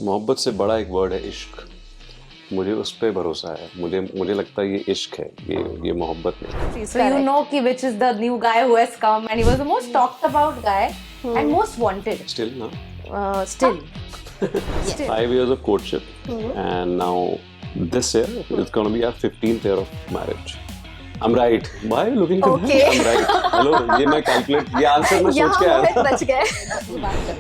मोहब्बत से बड़ा एक वर्ड है इश्क। मुझे उस पे भरोसा है। मुझे लगता है ये इश्क है, ये मोहब्बत नहीं। So you know ki which is the new guy who has come and he was the most talked about guy and most wanted. Still, no? Still. 5 years of courtship, and now this year it's going to be our 15th year of marriage. I'm right. Why are you looking at me? I'm right. Hello, ये मैं calculate, ये answer मैं सोच के आया था। बच गए।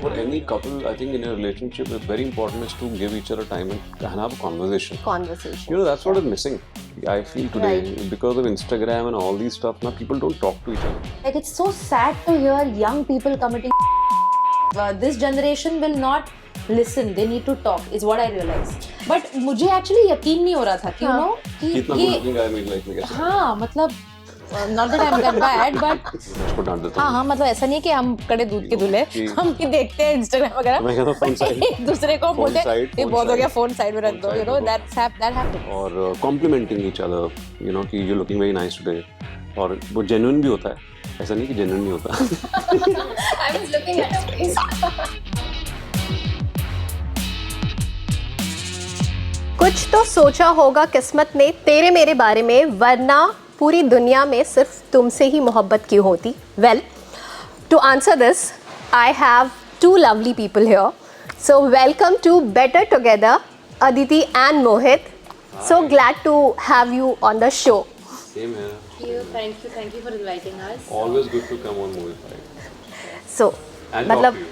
For any couple, I think in a relationship, it's very important is to give each other time and have a conversation. Conversation. You know, that's what is missing. I feel today because of Instagram and all these stuff. Now people don't talk to each other. Like it's so sad to hear young people committing. This generation will not listen. They need to talk. Is what I realized. But मुझे actually यकीन नहीं हो रहा था कि you know कि कितना good looking guy मेरी life में कैसे? हाँ मतलब not that I'm that bad but उसको डांट देता हूँ। हाँ मतलब ऐसा नहीं है कि हम कड़े दूध के दूल्हे हम कि देखते हैं इंस्टाग्राम वगैरह मैं कहता हूँ phone side. एक दूसरे को Phone बोलते side, ये phone बहुत हो गया side. फोन साइड में रख दो Phone you know side, that happened और complimenting each other, you know कि you're looking very nice today, और वो genuine भी होता है, ऐसा नहीं कि genuine नहीं होता। I was looking at her face. कुछ तो सोचा होगा किस्मत ने तेरे मेरे बारे में, वरना पूरी दुनिया में सिर्फ तुमसे ही मोहब्बत क्यों होती। Well, to answer this I have two lovely people here, so welcome to Better Together, Aditi and Mohit. So glad to have you on the show. Same here. Thank you for inviting us. Always good to come on Movie Fight. So And talk मतलब to you.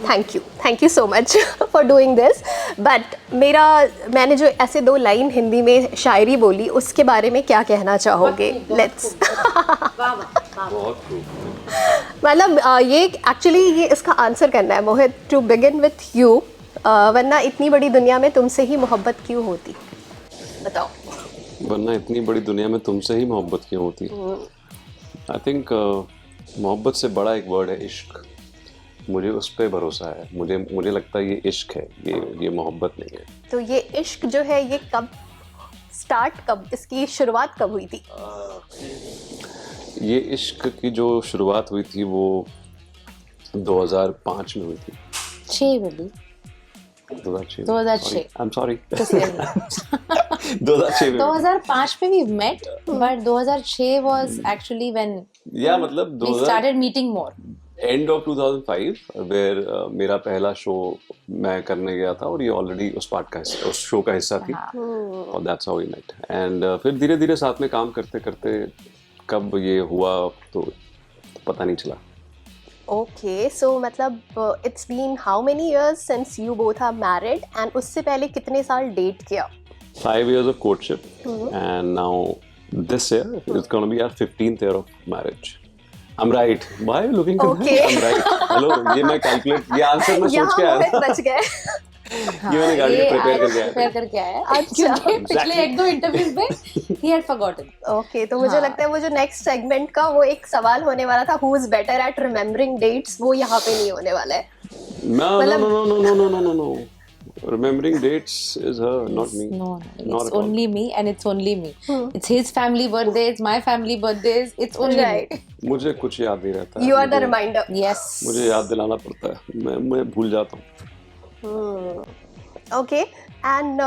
Thank you so much for doing this. But मैंने जो ऐसे 2 line Hindi में शायरी बोली उसके बारे में क्या कहना चाहोगे? लेट्स बहुत true. मतलब ये एक्चुअली ये इसका आंसर करना है मोहित, टू बिगिन विथ यू, वरना इतनी बड़ी दुनिया में तुमसे ही मोहब्बत क्यों होती, बताओ। वरना इतनी बड़ी दुनिया में तुमसे ही मोहब्बत क्यों होती। आई थिंक मोहब्बत से बड़ा एक वर्ड है इश्क। मुझे उस पे भरोसा है। मुझे लगता है ये इश्क है, ये मोहब्बत नहीं है। तो ये इश्क जो है ये कब इसकी शुरुआत कब हुई थी? ये इश्क की जो शुरुआत हुई थी वो 2005 में हुई थी। 6 बोली 2006 I'm sorry. 2006 में 2005 में we met but 2006 was actually when या मतलब we started meeting more. End of 2005 where मेरा पहला शो मैं करने गया था और ये ऑलरेडी उस शो का हिस्सा थी, और that's how we met. And फिर धीरे धीरे साथ में काम करते करते कब ये हुआ तो पता नहीं चला। ओके, सो मतलब it's been how many years since you both are married, and उससे पहले कितने साल डेट किया? 5 years of courtship, and now this year it's going to be our 15th year of marriage. I'm right. Why are you looking at me? I'm right. Hello, ये मैं calculate, ये answer मैं सोच के आया था। बच गए। ये मैंने गाड़ी में prepare करके आया था। अच्छा। क्योंकि पिछले 1-2 इंटरव्यूज में he had forgotten. ओके, तो मुझे लगता है वो जो नेक्स्ट सेगमेंट का वो एक सवाल होने वाला था, who is better at remembering dates, वो यहाँ पे नहीं होने वाला है। No. Remembering dates is her, not me. No, Not it's at all. only me and it's only me. It's his family birthdays, my family birthdays. It's only Right. me. मुझे कुछ याद नहीं रहता है। You are the reminder. Yes. मुझे याद दिलाना पड़ता है, मैं भूल जाता हूँ। ओके, एंड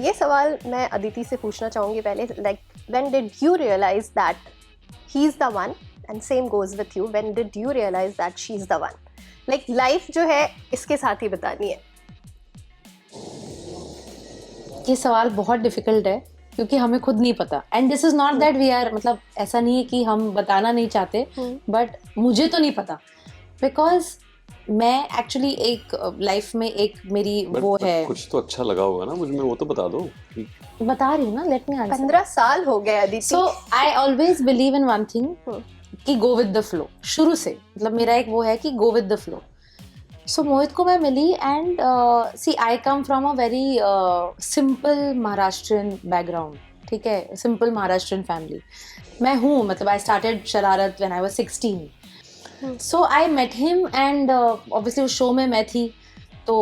ये सवाल मैं अदिति से पूछना चाहूँगी पहले, like when did you realise that he is the one, and same goes with you, when did you realise that she is the one? Like life जो है इसके साथ ही बतानी है। ये सवाल बहुत डिफिकल्ट है क्योंकि हमें खुद नहीं पता, and this is not that we are, मतलब ऐसा नहीं है कि हम बताना नहीं चाहते, बट मुझे तो नहीं पता बिकॉज मैं एक्चुअली एक लाइफ में एक मेरी वो है। कुछ तो अच्छा लगा होगा ना मुझे, वो तो बता दो। बता रही हूँ ना, लेट मी आंसर। 15 साल हो गए Aditi. So I always believe in one thing कि गो विद द फ्लो, शुरू से मतलब मेरा एक वो है कि go with the flow. So Mohit को मैं मिली and see I come from a very simple Maharashtrian background, ठीक है, सिंपल महाराष्ट्रियन फैमिली मैं हूँ। मतलब I started Shararat when I was 16। So I met him and obviously उस शो में मैं थी, तो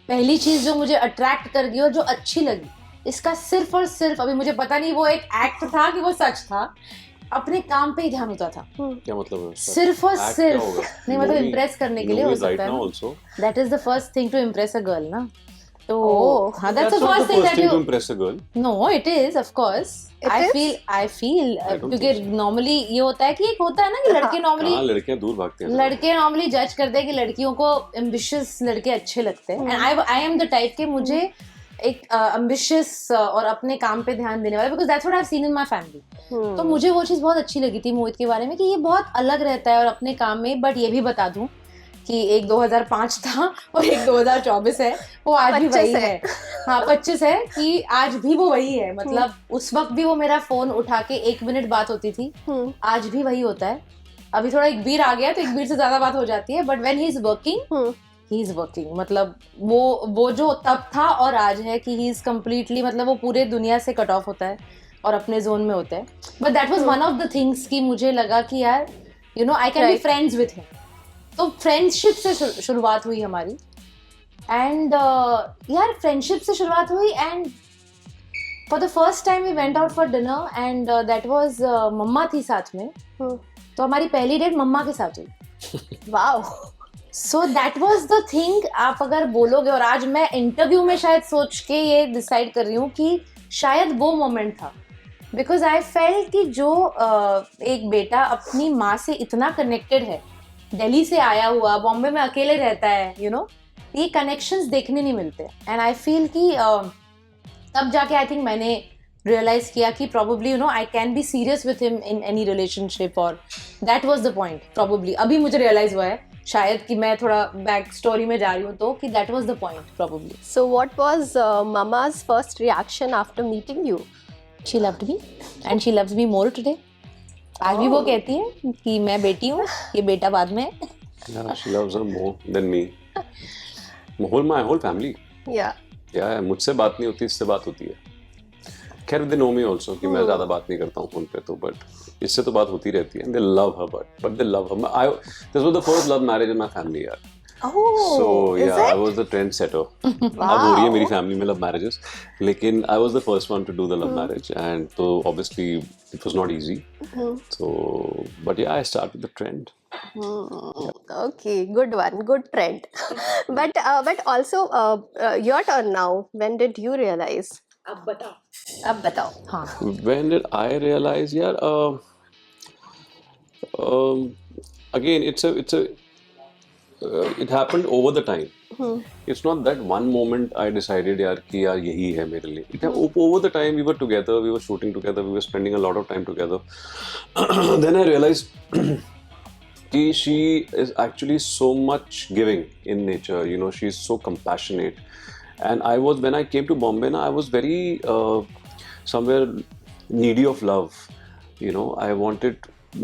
पहली चीज़ जो मुझे अट्रैक्ट कर गई और जो अच्छी लगी, इसका सिर्फ और सिर्फ, अभी मुझे पता नहीं वो एक एक्ट था कि वो सच था, अपने काम पे ही ध्यान होता था, क्या मतलब है उसका? सिर्फ और Act क्या सिर्फ होगा? नहीं, मतलब Movie- इम्प्रेस करने के लिए हो movie right सकता है now ना, also. That is the first thing to impress a girl ना, तो Oh, हाँ, that's the That's not the first thing first that thing to you, impress a girl. No it is of course, It I is? Feel I don't क्योंकि think so. Normally ये होता है कि एक होता है ना कि लड़के नॉर्मली, हाँ, लड़कियां दूर भागती हैं। लड़के नॉर्मली जज करते हैं कि लड़कियों को एम्बिशियस लड़के अच्छे लगते हैं, and I am the type के मुझे एक एम्बिशियस और अपने काम पे ध्यान देने वाला, because that's what I have seen in my family. तो मुझे वो चीज़ बहुत अच्छी लगी थी मोहित के बारे में कि ये बहुत अलग रहता है और अपने काम में, बट ये भी बता दूं कि एक 2005 था और एक 2024 है, वो आज भी 25 वही है। है। हाँ 25 है कि आज भी वो वही है, मतलब उस वक्त भी वो मेरा फोन उठा के 1 मिनट बात होती थी, आज भी वही होता है। अभी थोड़ा एक बीर आ गया तो एक बीर से ज्यादा बात हो जाती है, but when he is working मतलब वो जो तब था और आज है कि ही इज कम्प्लीटली, मतलब वो पूरे दुनिया से कट ऑफ होता है और अपने जोन में होता है। But that was one of the things कि मुझे लगा कि यार you know I can be friends with him, तो फ्रेंडशिप से शुरुआत हुई हमारी, एंड यार फ्रेंडशिप से शुरुआत हुई, and for the first time we went out for dinner, and that was मम्मा थी साथ में, तो हमारी पहली डेट मम्मा के साथ हुई। Wow, so that was the thing, आप अगर बोलोगे, और आज मैं इंटरव्यू में शायद सोच के ये डिसाइड कर रही हूँ कि शायद वो मोमेंट था, बिकॉज आई फेल्ट कि जो एक बेटा अपनी माँ से इतना कनेक्टेड है, दिल्ली से आया हुआ, बॉम्बे में अकेले रहता है, यू नो, ये कनेक्शंस देखने नहीं मिलते, एंड आई फील कि तब जाके आई थिंक मैंने रियलाइज किया कि probably you know I can be serious with him in any relationship, और that was the point probably। अभी मुझे रियलाइज हुआ है शायद कि मैं थोड़ा बैक स्टोरी में जा रही हूँ तो कि that was the point probably। so what was mama's first reaction after meeting you? She loved me and she loves me more today। आज भी वो कहती है कि मैं बेटी हूँ, ये बेटा बाद में। Yeah, she loves her more than me. My whole family. Yeah, Yeah, मुझसे बात नहीं होती, इससे बात होती है। खैर they know me also कि मैं ज़्यादा बात नहीं करता हूँ फोन पे, तो बट इससे तो बात होती रहती है। They love her, but they love her. This was the first love marriage in my family, यार। oh, So is yeah, I it? was the trendsetter. अब हो रही है मेरी फैमिली में love marriages, लेकिन I was the first one to do the love marriage, and so obviously it was not easy. So, but yeah, I started the trend. Okay, good one, good trend. but also your turn now. When did you realize? अब बताओ। हाँ When did I realize, यार? Again, it happened over the time. It's not that one moment I decided यार कि यार यही है मेरे लिए. Over the time we were together, we were shooting together, we were spending a lot of time together. Then I realized कि she is actually so much giving in nature. You know, she's so compassionate. And when I came to Bombay, I was very somewhere needy of love. You know, I wanted,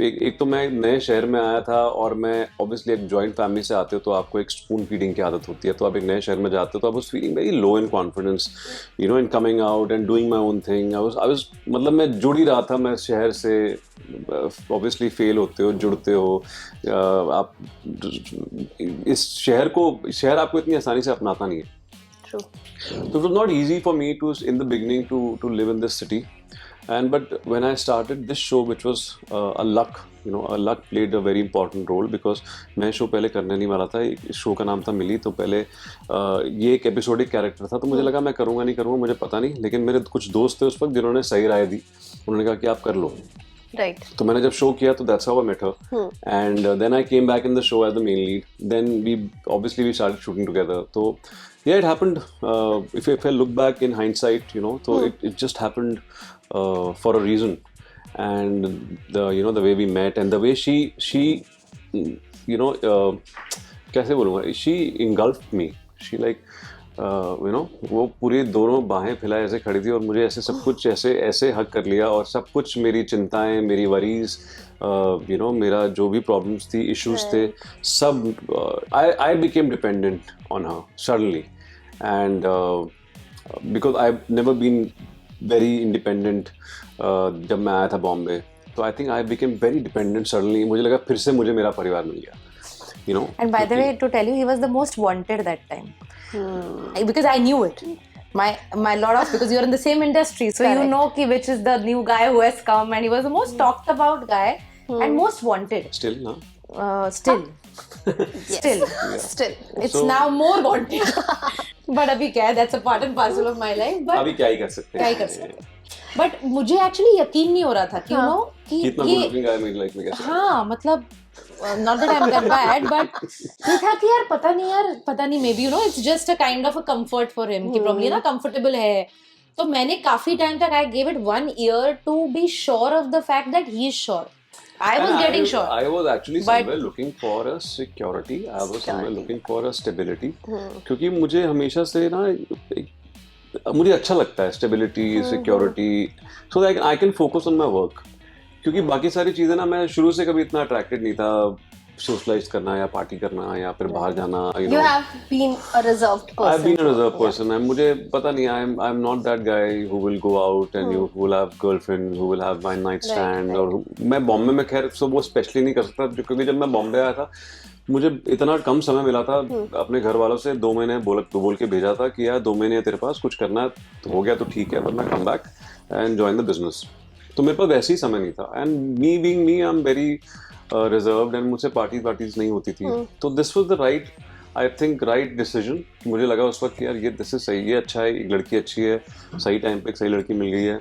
एक तो मैं नए शहर में आया था और मैं obviously एक joint family से आते हो तो आपको एक spoon feeding की आदत होती है, तो आप एक नए शहर में जाते हो तो I was feeling very low in confidence, you know, in coming out and doing my own thing. I was मतलब मैं जुड़ ही रहा था, मैं शहर से obviously fail होते हो, जुड़ते हो, आप इस शहर आपको इतनी आसानी से अपनाता नहीं है। True. So it was not easy for me in the beginning to live in this city, but when I started this show, which was a luck, you know, a luck played a very important role, because मैं show पहले करने नहीं वाला था। इस show का नाम था मिली, तो पहले ये एक एपिसोडिक कैरेक्टर था, तो मुझे लगा मैं करूँगा नहीं करूँगा मुझे पता नहीं, लेकिन मेरे कुछ दोस्त थे उस वक्त जिन्होंने सही राय दी, उन्होंने कहा कि आप कर लो। Right. तो मैंने जब शो किया तो that's how I met her, and then I came back in the show as the main lead. Then we started shooting together. So yeah, it happened. If I look back in hindsight, you know, so it just happened for a reason, and the way we met and the way she you know, कैसे बोलूँगा, she engulfed me. She like you know, वो पूरी दोनों बाहें फैलाए ऐसे खड़ी थी और मुझे ऐसे सब कुछ ऐसे हक कर लिया, और सब कुछ मेरी चिंताएं, मेरी वरीज, you know, मेरा जो भी प्रॉब्लम्स थी, इश्यूज थे, सब I became dependent on her suddenly, and because I've never been very independent जब मैं आया था बॉम्बे, तो I think I became very dependent suddenly. मुझे लगा फिर से मुझे मेरा परिवार मिल गया, you know. And by the way, to tell you, he was the most wanted that time, because I knew it, my lot of, because you're in the same industry, so you Correct. know ki which is the new guy who has come, and he was the most talked about guy and most wanted. Still, no? Still, Yes. Still. it's So- now more wanted. But अभी क्या है, that's a part and parcel of my life. But अभी क्या ही कर सकते क्या ही कर सकते हैं. But मुझे actually यकीन नहीं हो रहा था कि you know कि कितना ये good looking guy मेरी लाइफ में कैसे हाँ मतलब not that I'm that bad, but ये था कि यार पता नहीं maybe you know it's just a kind of a comfort for him कि probably ना comfortable है. तो मैंने काफी टाइम तक I gave it 1 year to be sure of the fact that he is sure. I was getting sure. I was actually But- somewhere looking for a security. I was somewhere looking for a stability. क्योंकि मुझे हमेशा से ना मुझे अच्छा लगता है stability, security, so that I can focus on my work. क्योंकि बाकी सारी चीजें ना मैं शुरू से कभी इतना अट्रैक्टेड नहीं था सोशलाइज करना या पार्टी करना या फिर बाहर जाना. You have been a reserved person. I've been a reserved person. And मुझे पता नहीं, I'm not that guy who will go out and who will have girlfriend, who will have one night stand. और मैं बॉम्बे में खैर सब वो specially नहीं कर सकता क्योंकि जब मैं बॉम्बे आया था मुझे इतना कम समय मिला था. अपने घर वालों से 2 महीने बोल के भेजा था कि यार 2 महीने तेरे पास कुछ करना है तो हो गया तो ठीक है, वरना come back and join the business. तो मेरे पास वैसे ही समय नहीं था. And me being me I am very reserved and मुझसे पार्टीज नहीं होती थी. तो this was the right, I think right decision. मुझे लगा उस वक्त कि यार ये दिस इज सही, ये अच्छा है, एक लड़की अच्छी है, सही टाइम पे एक सही लड़की मिल गई है.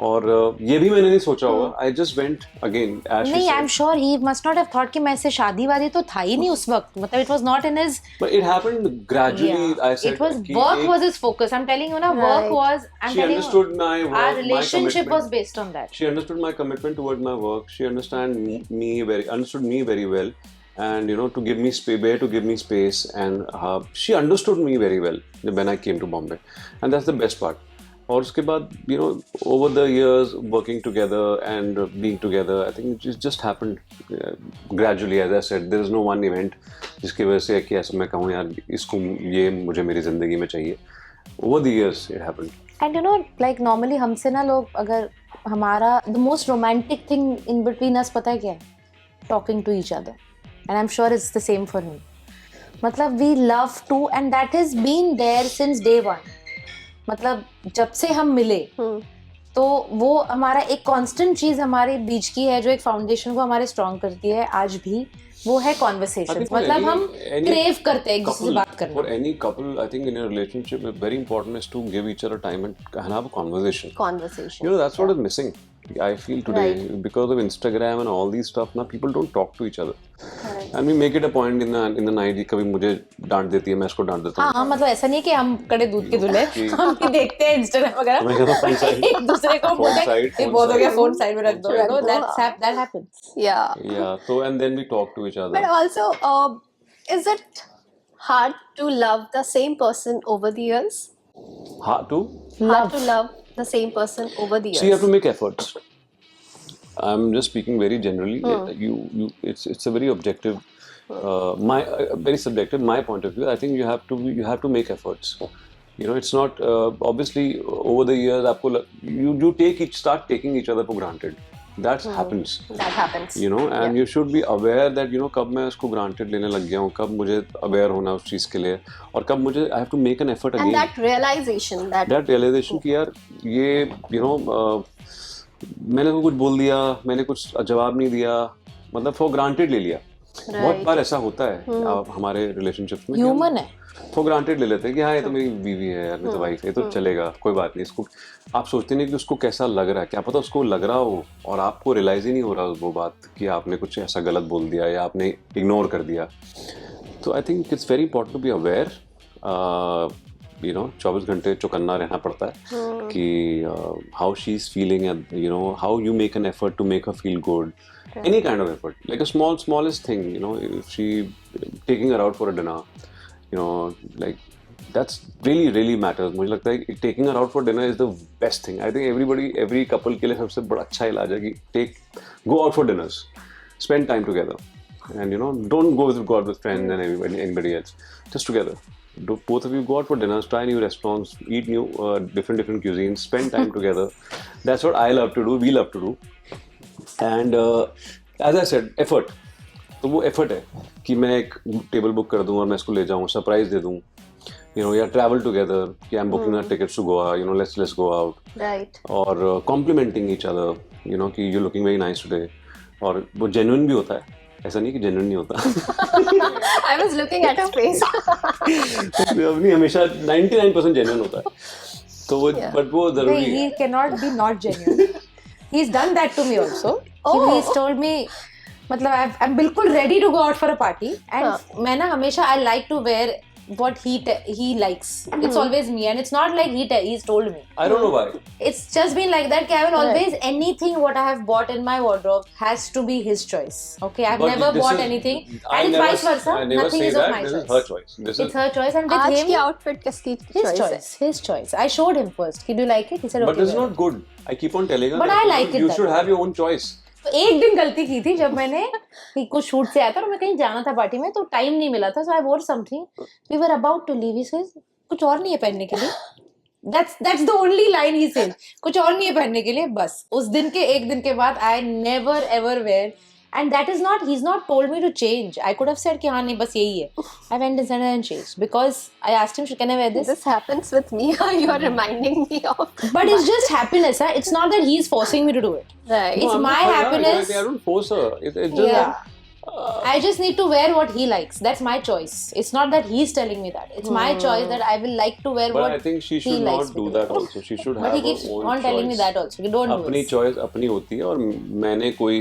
और ये भी मैंने नहीं सोचा होगा. I just went again as नहीं, I am sure he must not have thought कि मैं इससे शादी वादी तो था ही नहीं उस वक्त. मतलब it was not in his, but it happened gradually. I said it was work was his focus. I'm telling you, na, work Right. was. I'm she telling understood you, my work, our my relationship commitment. was based on that. She understood my commitment toward my work. She understood me very well, and you know, to give me space, where to give me space, and she understood me very well when I came to Bombay, and that's the best part. और उसके बाद you know, over the years working together and being together, I think it just happened gradually. As I said, there is no one event जिसकी वजह से कि ऐसा मैं कहूँ यार इसको ये मुझे मेरी जिंदगी में चाहिए. Over the years it happened. And you know, like normally हमसे ना लोग अगर हमारा the most romantic thing in between us पता है क्या है? Talking to each other. And I'm sure it's the same for him. मतलब we love to, and that has been there since day one. मतलब जब से हम मिले तो वो हमारा एक कांस्टेंट चीज हमारे बीच की है जो एक फाउंडेशन को हमारे स्ट्रॉन्ग करती है आज भी, वो है कॉन्वर्सेशन. मतलब हम क्रेव करते हैं एक दूसरे से बात करना. For any couple, I think in a relationship, it's very important is to give each other time and have a conversation. Conversation. You know, that's what is missing. I feel today because of Instagram and all these stuff. Now people don't talk to each other. And we make it a point in the night. कभी मुझे डांट देती है, मैं उसको डांट देता हूँ. हाँ, मतलब ऐसा नहीं कि हम कड़े दूध के दूल्हे हम भी देखते हैं इंस्टाग्राम वगैरह, एक दूसरे को बोलते हैं ये बहुत हो गया, फोन साइड में रख दो. That happens. Yeah. Yeah. So and then we talk to each other. But also, is it hard to love the same person over the years? Hard to. Hard to love the same person over the years. So you have to make efforts. I'm just speaking very generally. It's a very objective, very subjective. My point of view. I think you have to make efforts. You know, it's not obviously over the years. You start taking each other for granted. That happens. That happens. You know, and you should be aware that you know कब मैं उसको granted लेने लग गया हूँ, कब मुझे aware होना उस चीज़ के लिए, और कब मुझे I have to make an effort again. And that realization that realization कि यार ये you know मैंने को कुछ बोल दिया, मैंने कुछ जवाब नहीं दिया, मतलब for granted ले लिया. बहुत बार ऐसा होता है आप हमारे relationships में. Human है. For granted ले लेते हैं कि हाँ ये तो मेरी बीवी है यार, मेरी तो वाइफ है, तो चलेगा, कोई बात नहीं. इसको आप सोचते नहीं कि उसको कैसा लग रहा है, क्या पता उसको लग रहा हो और आपको रियलाइज ही नहीं हो रहा वो बात कि आपने कुछ ऐसा गलत बोल दिया या आपने इग्नोर कर दिया. तो I think it's very important to be aware. You know 24 घंटे चौकन्ना रहना पड़ता है कि how she is feeling and you know how you make an effort to make her feel good. Any kind of effort, like a smallest thing, you know, if she taking her out for a dinner, you know, like that's really matters. मुझे लगता है taking her out for dinner is the best thing. I think every couple के लिए सबसे बड़ा अच्छा इलाज है कि go out for dinners, spend time together, and you know don't go with friends and anybody else, just together. Both of you go out for dinners, try new restaurants, eat new different cuisines, spend time together. That's what I love to do. We love to do. And as I said, effort. तो वो effort है कि मैं एक table book कर दूँ और मैं इसको ले जाऊँ, सरप्राइज दे दूँ, या travel together, कि I'm booking our tickets to Goa, let's go out. Right. और complimenting each other, कि you're looking very nice today. और वो genuine भी होता है, ऐसा नहीं कि genuine नहीं होता. I was looking at her face. नहीं, हमेशा 99% genuine होता है. तो वो but वो जरूरी he है. cannot be not genuine. He's done that to me also. He's told me, मतलब I'm बिल्कुल ready to go out for a party and मैं ना हमेशा I like to wear what he likes. It's always me and it's not like he's told me. I don't know why. It's just been like that. I will always anything what I have bought in my wardrobe has to be his choice. Okay, I've But never this bought is- anything, I and it's never- vice versa. I never Nothing say is of that. my This choice. is her choice. This It's is. her choice, and with आज him, की outfit किसकी his choice है? choice. His choice. I showed him first. Do you like it? He said, But okay. this is not good. I keep on telling her. But that, I like it You that should way. have your own choice. तो एक दिन गलती की थी जब मैंने कुछ shoot से आया था और मैं कहीं जाना था पार्टी में तो टाइम नहीं मिला था. So I wore something. We were about to leave. He says कुछ और नहीं है पहनने के लिए. That's the only line he says. कुछ और नहीं है पहनने के लिए. बस उस दिन के एक दिन के बाद I never ever wear. And that is not, he's not told me to change. I could have said कि हाँ नहीं बस यही है. I went inside and changed because I asked him, can I wear this? This happens with me. You are reminding me of. But it's just happiness. Huh? It's not that he's forcing me to do it. Right. It's No, I'm my not- yeah, happiness. exactly. I don't force her. It's just Yeah. that. I just need to wear what he likes. That's my choice. It's not that he's telling me that. It's my choice that I will like to wear But what I think she he should likes not me do to that wear. also. She should But have he keeps her own on telling me choice. that also. You don't do अपनी this. Choice अपनी होती है और मैंने कोई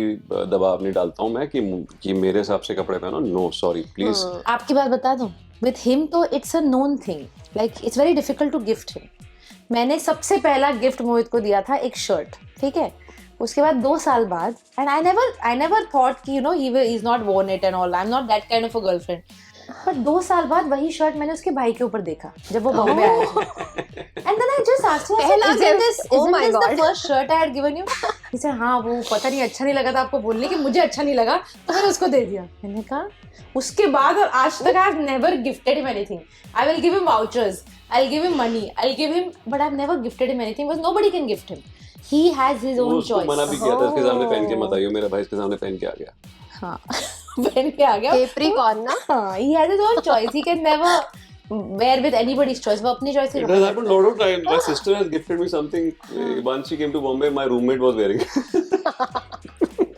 दबाव नहीं डालता हूँ मैं कि मेरे हिसाब से कपड़े पहनो. No sorry please. आपकी बात बता दूं. With him तो it's a known thing. Like it's very difficult to gift him. मैंने सबसे पहला गिफ्ट मोहित को दिया था एक शर्ट. ठीक है. उसके बाद 2 साल बाद and I never thought कि he's not worn it and all. I'm not that kind of a girlfriend. But 2 साल बाद वही शर्ट मैंने उसके भाई के ऊपर देखा जब वो बॉम्बे आया था. And then I just asked him, I said, पहला isn't gift? this Oh my the God. first shirt I had given you? He said, हाँ वो पता नहीं अच्छा नहीं लगा था आपको बोलने कि मुझे अच्छा नहीं लगा तो मैंने उसको दे दिया. मैंने कहा उसके बाद और आज तक I have never gifted him anything. I will give him vouchers. I'll give him money. I'll give him, but I've never gifted him anything because nobody can gift him. He has his own उसको choice. मना भी किया था इसके सामने पहन के मत आइयो. मेरा भाई इसके सामने पहन के आ गया. हाँ पहन के आ गया. Capricorn ना? हाँ, he has his own choice. He can never wear with anybody's choice. वो अपनी choice से It has happened a lot of times. My sister has gifted me something. Once she came to Bombay, my roommate was wearing it.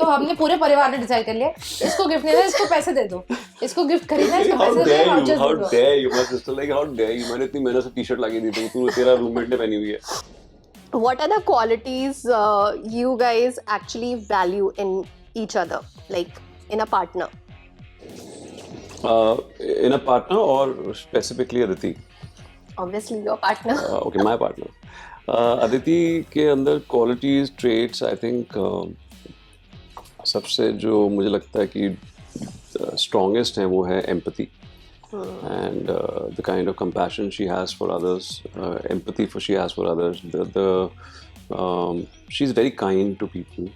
तो हमने पूरे परिवार ने decide कर लिया इसको गिफ्ट नहीं देना इसको पैसे दे दो. इसको गिफ्ट खरीदना है, इसको How पैसे दे dare दो. you? vouchers How दे दो. dare you? My sister like how dare you? मैंने इतनी मेहनत से टी-शर्ट लाके दी थी तू तेरा रूममेट ने पहनी हुई है. What are the qualities you guys actually value in each other, like in a partner? In a partner or specifically Aditi? Obviously, your partner. Okay, my partner. Aditi के अंदर qualities, traits, I think सबसे जो मुझे लगता है कि strongest है वो है empathy. And the kind of compassion she has for others, empathy she has for others. She's very kind to people,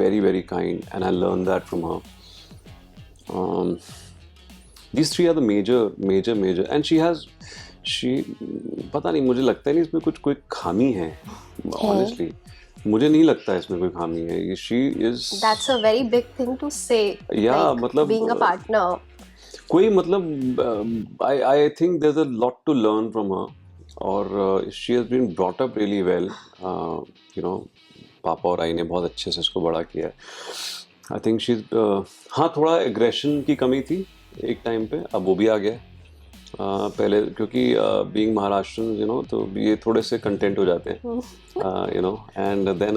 very very kind, and I learned that from her. These three are the major, and she पता नहीं मुझे लगता नहीं इसमें कोई खामी है. Honestly, मुझे नहीं लगता इसमें कोई खामी है. She is. That's a very big thing to say. Yeah, like, मतलब being a partner. कोई मतलब I think there's a lot to learn from her और she has been brought up really well. पापा और आई ने बहुत अच्छे से इसको बड़ा किया है. I think she's हाँ थोड़ा aggression की कमी थी एक टाइम पे, अब वो भी आ गया. पहले क्योंकि being Maharashtrian तो ये थोड़े से content हो जाते हैं. And then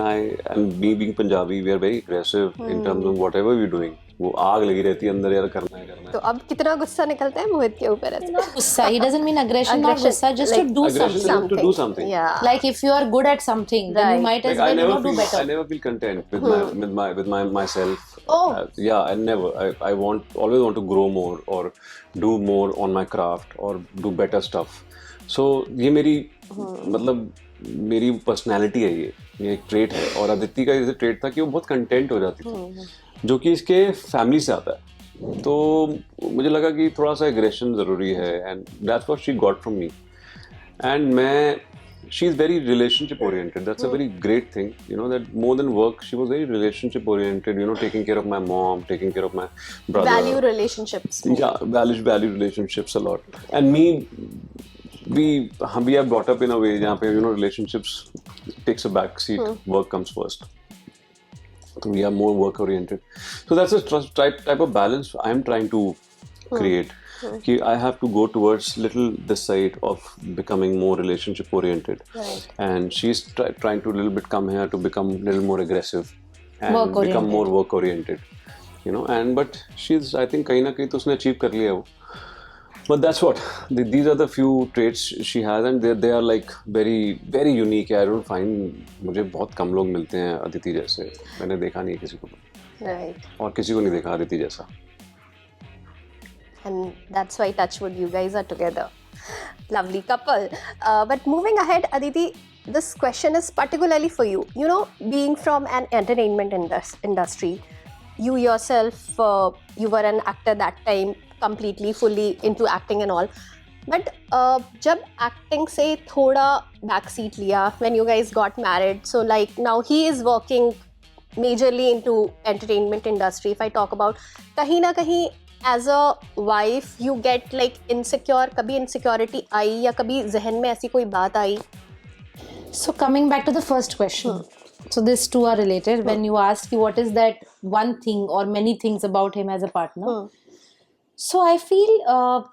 me being Punjabi, we are very aggressive in terms of whatever we're doing. वो आग लगी रहती है अंदर यार करना है. तो अब कितना गुस्सा निकलता है मोहित के ऊपर ऐसे? गुस्सा. He doesn't mean aggression, not gussa, just like to do Aggression something. is to do something. Yeah. Like if you are good at something, then you Right. might as Like well do better. I never feel content with myself. Oh. Yeah, I never. I always want to grow more or do more on my craft or do better stuff. So ये मेरी मतलब मेरी personality है. ये एक trait है. और अदिति का जैसे ट्रेट था कि वो बहुत कंटेंट हो जाती थी जो कि इसके फैमिली से आता है. तो मुझे लगा कि थोड़ा सा एग्रेशन ज़रूरी है. And that's what she got from me. And मैं she is very relationship oriented. That's a very great thing, that more than work she was very relationship oriented, taking care of my mom, taking care of my brother. Value relationships. Yeah, value relationships a lot. And me we are brought up in a way जहाँ पे relationships takes a back seat, work comes first. So we are more work oriented. So that's a type of balance I am trying to create. कि I have to go towards little this side of becoming more relationship oriented. Right. And she's trying to little bit come here to become little more aggressive and Work-oriented. become more work oriented. And but she's, I think कहीं ना कहीं तो उसने achieve कर लिया वो. But that's what these are the few traits she has, and they are like very very unique. I don't find, मुझे बहुत कम लोग मिलते हैं अदिति जैसे. मैंने देखा नहीं है किसी को. Right. और किसी को नहीं देखा अदिति जैसा. And that's why Touchwood, you guys are together. Lovely couple. But moving ahead, Aditi, this question is particularly for you. Being from an entertainment industry, you yourself, you were an actor that time, completely, fully into acting and all. But जब acting से थोड़ा backseat लिया, when you guys got married, so like now he is working majorly into entertainment industry. If I talk about, कहीं ना कहीं as a wife, you get like insecure. कभी insecurity आई या कभी जहन में ऐसी कोई बात आई? So coming back to the first question, so these two are related. When you ask what is that one thing or many things about him as a partner, so I feel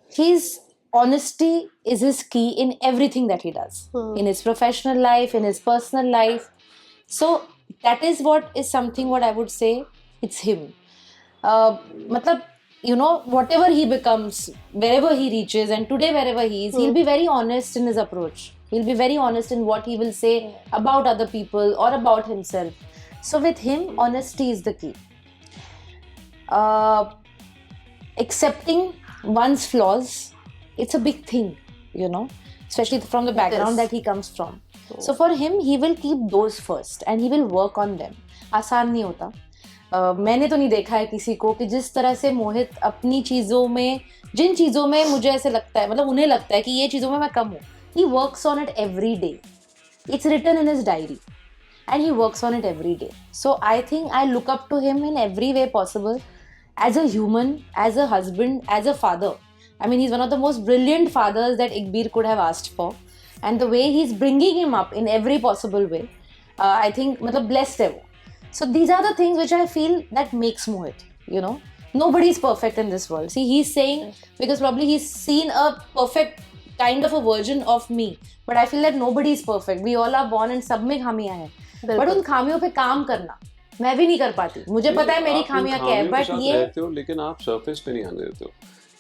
his honesty is his key in everything that he does, in his professional life, in his personal life. So that is what is something what I would say it's him. मतलब whatever he becomes, wherever he reaches, and today wherever he is, he'll be very honest in his approach. He'll be very honest in what he will say about other people or about himself. So with him, honesty is the key. Accepting one's flaws, it's a big thing, especially from the background that he comes from. So for him, he will keep those first and he will work on them. आसान नहीं होता. मैंने तो नहीं देखा है किसी को कि जिस तरह से मोहित अपनी चीज़ों में, जिन चीज़ों में मुझे ऐसे लगता है, मतलब उन्हें लगता है कि ये चीज़ों में मैं कम हूँ, he works on it every day. It's written in his diary and he works on it every day. So I think I look up to him in every way possible, as a human, as a husband, as a father. I mean, he's one of the most brilliant fathers that Igbir could have asked for, and the way he's bringing him up in every possible way, I think मतलब blessed है वो. So these are the things which I feel that makes Mohit, Nobody is perfect in this world. See, he's saying, because probably he's seen a perfect kind of a version of me. But I feel that nobody is perfect. We all are born and सब में खामियां हैं. But उन खामियों पे काम करना, मैं भी नहीं कर पाती. मुझे पता है मेरी खामियां क्या है, but ये रहते हो, लेकिन आप सरफेस पे नहीं आने देते हो.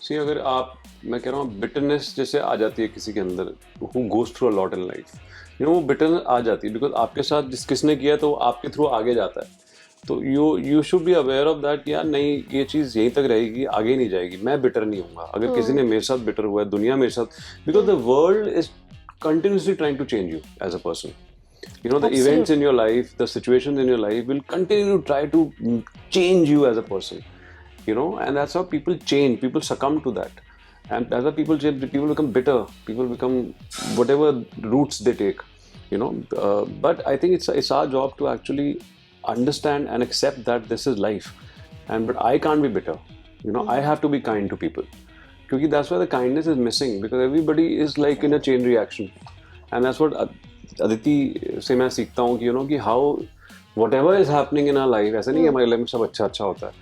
See, अगर आप, मैं कह रहा हूँ, बिटरनेस जैसे आ जाती है किसी के अंदर, who goes through a lot in life, वो बिटरनेस आ जाती है बिकॉज आपके साथ किसने किया तो आपके थ्रू आगे जाता है. तो you should be aware of that. यार नहीं, ये चीज़ यहीं तक रहेगी, आगे नहीं जाएगी. मैं बिटर नहीं हूँगा अगर किसी ने मेरे साथ बिटर हुआ है, दुनिया मेरे साथ, because the world is continuously trying to change you as a person. The events in your life, the situations in your life will continue to try to change you as a person. And that's how people change. People succumb to that. And as a people change, people become bitter. People become whatever routes they take. But I think it's our job to actually understand and accept that this is life. But I can't be bitter. I have to be kind to people. Because that's why the kindness is missing. Because everybody is like in a chain reaction. And that's what Aditi से मैं सीखता हूँ कि how whatever is happening in our life, ऐसा नहीं कि हमारे life में सब अच्छा होता है.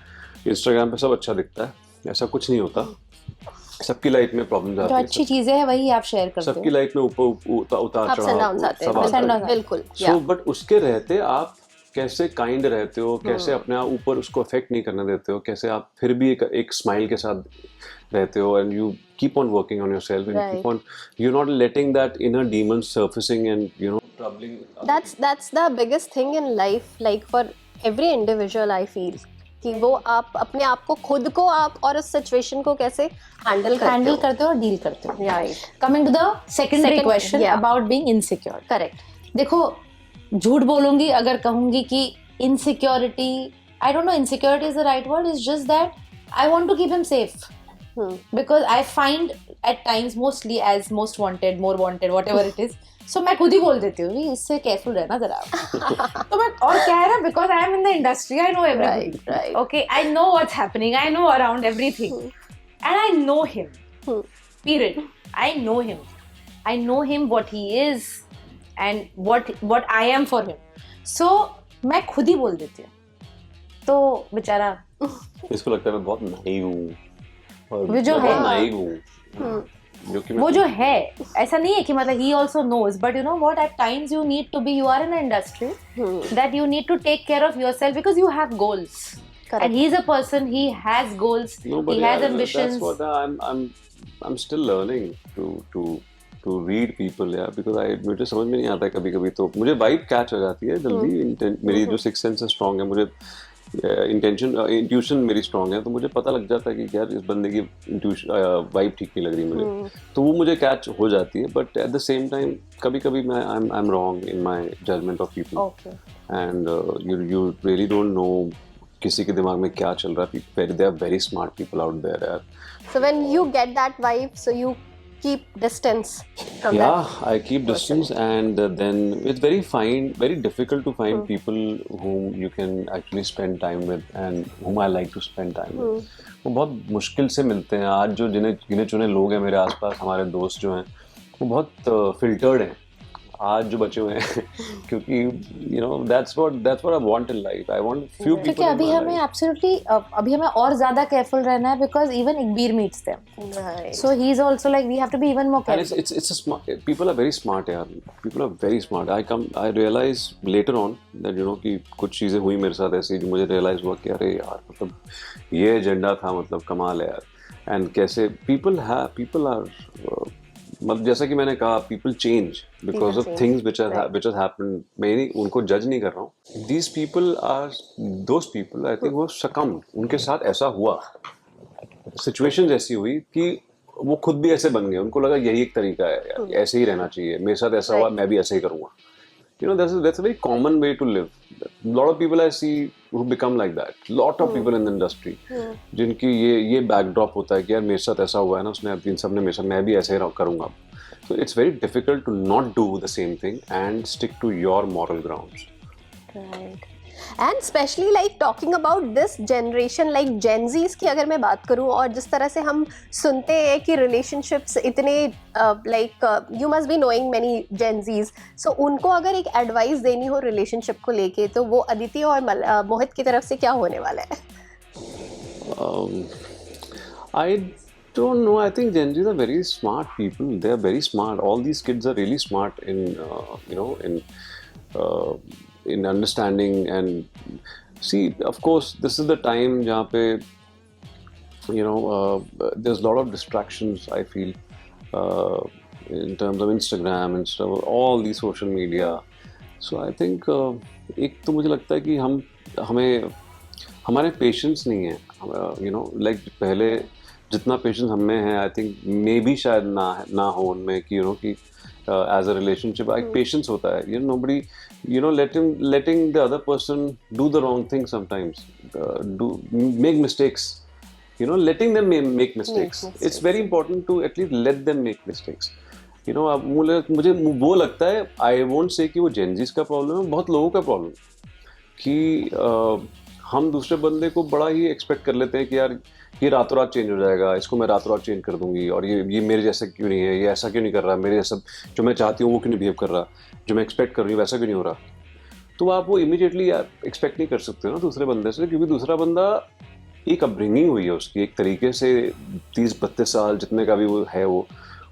इंस्टाग्राम पे सब अच्छा दिखता है, ऐसा कुछ नहीं होता. सबकी लाइफ में प्रॉब्लम्स आती हैं. जो अच्छी चीजें हैं वही आप शेयर करते हो. सबकी लाइफ में ऊपर उतार चढ़ाव बिल्कुल. सो बट उसके रहते आप कैसे काइंड रहते हो, कैसे अपने आप ऊपर उसको अफेक्ट नहीं करने देते हो, कैसे आप फिर भी एक स्माइल के साथ रहते हो, and you keep on working on yourself, and keep on, you not letting that inner demon surfacing and troubling. That's the biggest thing in life, like for every individual I feel, कि वो आप अपने आप को, खुद को आप और उस सिचुएशन को कैसे हैंडल करते हो और डील करते हो. Right. Coming to the secondary question about being insecure. Correct. देखो, झूठ बोलूंगी अगर कहूंगी कि insecurity, I don't know insecurity is the right word, is just that I want to keep him safe. Because I find at times, mostly as most wanted, more wanted, whatever it is, so मैं खुद ही बोल देती हूँ इससे careful रहना जरा. तो मैं, और क्या है ना, because I am in the industry, I know everything. Right. Okay, I know what's happening, I know around everything, and I know him. Period. I know him. I know him what he is and what I am for him. So मैं खुद ही बोल देती हूँ. तो बेचारा इसको लगता है मैं बहुत नाइव हूँ और वो जो मैं है बहुत नाइव हूँ, जो कि वो जो है ऐसा नहीं है कि मतलब he also knows, but you know what, at times you need to be, you are in an industry that you need to take care of yourself because you have goals. Correct. And he's a person, he has goals, No, but he yeah, has ambitions. that's what I'm still learning to read people, yeah, because मुझे समझ में नहीं आता है कभी कभी, तो मुझे वाइब कैच हो जाती है जल्दी. मेरी जो सिक्स सेंस है स्ट्रांग है, मुझे इंट्यूशन मेरी स्ट्रांग है, तो मुझे पता लग जाता है कि यार इस बंदे की वाइब ठीक नहीं लग रही मुझे, तो वो मुझे कैच हो जाती है. But at the same time कभी कभी मैं I am wrong in my judgement of people, Okay. And you really don't know किसी के दिमाग में क्या चल रहा है. They are very smart people out there यार. So when you get that vibe, so you keep distance from that. Yeah, I keep distance, and then it's very difficult to find people whom you can actually spend time with and whom I like to spend time with. वो बहुत मुश्किल से मिलते हैं. आज जो गिने चुने लोग हैं मेरे आसपास, हमारे दोस्त जो हैं, वो बहुत फिल्टर्ड हैं आज जो बचे हुए हैं क्योंकि you know that's what I want in life. I want few people. क्योंकि अभी हमें absolutely अभी हमें और ज्यादा careful रहना है because even Igbir meets them. Right. So he's also like, we have to be even more And careful. it's a smart. People are very smart, यार. People are very smart. I realize later on that you know कि कुछ चीजें हुई मेरे साथ ऐसी जो मुझे realize हुआ कि अरे यार मतलब ये एजेंडा था, मतलब कमाल है यार. And कैसे people are मतलब जैसा कि मैंने कहा, people change because of things which has happened. मैं नहीं उनको जज नहीं कर रहा हूँ. These people are those people, I think वो succumbed. उनके साथ ऐसा हुआ, सिचुएशंस ऐसी हुई कि वो खुद भी ऐसे बन गए. उनको लगा यही एक तरीका है यार, ऐसे ही रहना चाहिए, मेरे साथ ऐसा हुआ मैं भी ऐसे ही करूँगा. You know, that's a very common way to live. A lot of people I see who become like that. Lot of people in the industry जिनकी ये backdrop होता है कि यार मेरे साथ ऐसा हुआ है ना, उसने इन सब ने मेरे साथ, मैं भी ऐसे ही करूँगा. So it's very difficult to not do the same thing and stick to your moral grounds. Right. And especially like talking about this generation, like Gen Zs की अगर मैं बात करूँ, और जिस तरह से हम सुनते हैं कि relationships इतने you must be knowing many Gen Zs, so उनको अगर एक advice देनी हो relationship को लेके, तो वो अदिति और मोहित की तरफ से क्या होने वाला है? I don't know. I think Gen Zs are very smart people. They are very smart. All these kids are really smart in you know in understanding. And see, of course, this is the time जहाँ पे you know there's a lot of distractions, I feel, in terms of Instagram and stuff, all these social media. So I think एक तो मुझे लगता है कि हमें हमारे पेशेंस नहीं है, you know, like पहले जितना पेशेंस हमें है, आई थिंक मे भी शायद ना हो उनमें कि you know कि as a relationship एक पेशेंस होता है. You know, nobody, you know, letting the other person do the wrong thing sometimes, make mistakes, you know, letting them make mistakes. It's very important to at least let them make mistakes. You know, अब मुझे वो लगता है, I won't say कि वो Gen Zs का problem है, बहुत लोगों का प्रॉब्लम कि हम दूसरे बंदे को बड़ा ही एक्सपेक्ट कर लेते हैं कि यार ये रातों रात चेंज हो जाएगा, इसको मैं रातों रात चेंज कर दूंगी, और ये मेरे जैसा क्यों नहीं है, ये ऐसा क्यों नहीं कर रहा, मेरे जैसा जो मैं चाहती हूँ वो क्यों नहीं बिहेव कर रहा, जो मैं एक्सपेक्ट कर रही हूँ वैसा क्यों नहीं हो रहा. तो आप वो इमीडिएटली यार एक्सपेक्ट नहीं कर सकते ना दूसरे बंदे से, क्योंकि दूसरा बंदा एक अपब्रिंगिंग हुई है उसकी, एक तरीके से 30-32 साल जितने का भी वो है, वो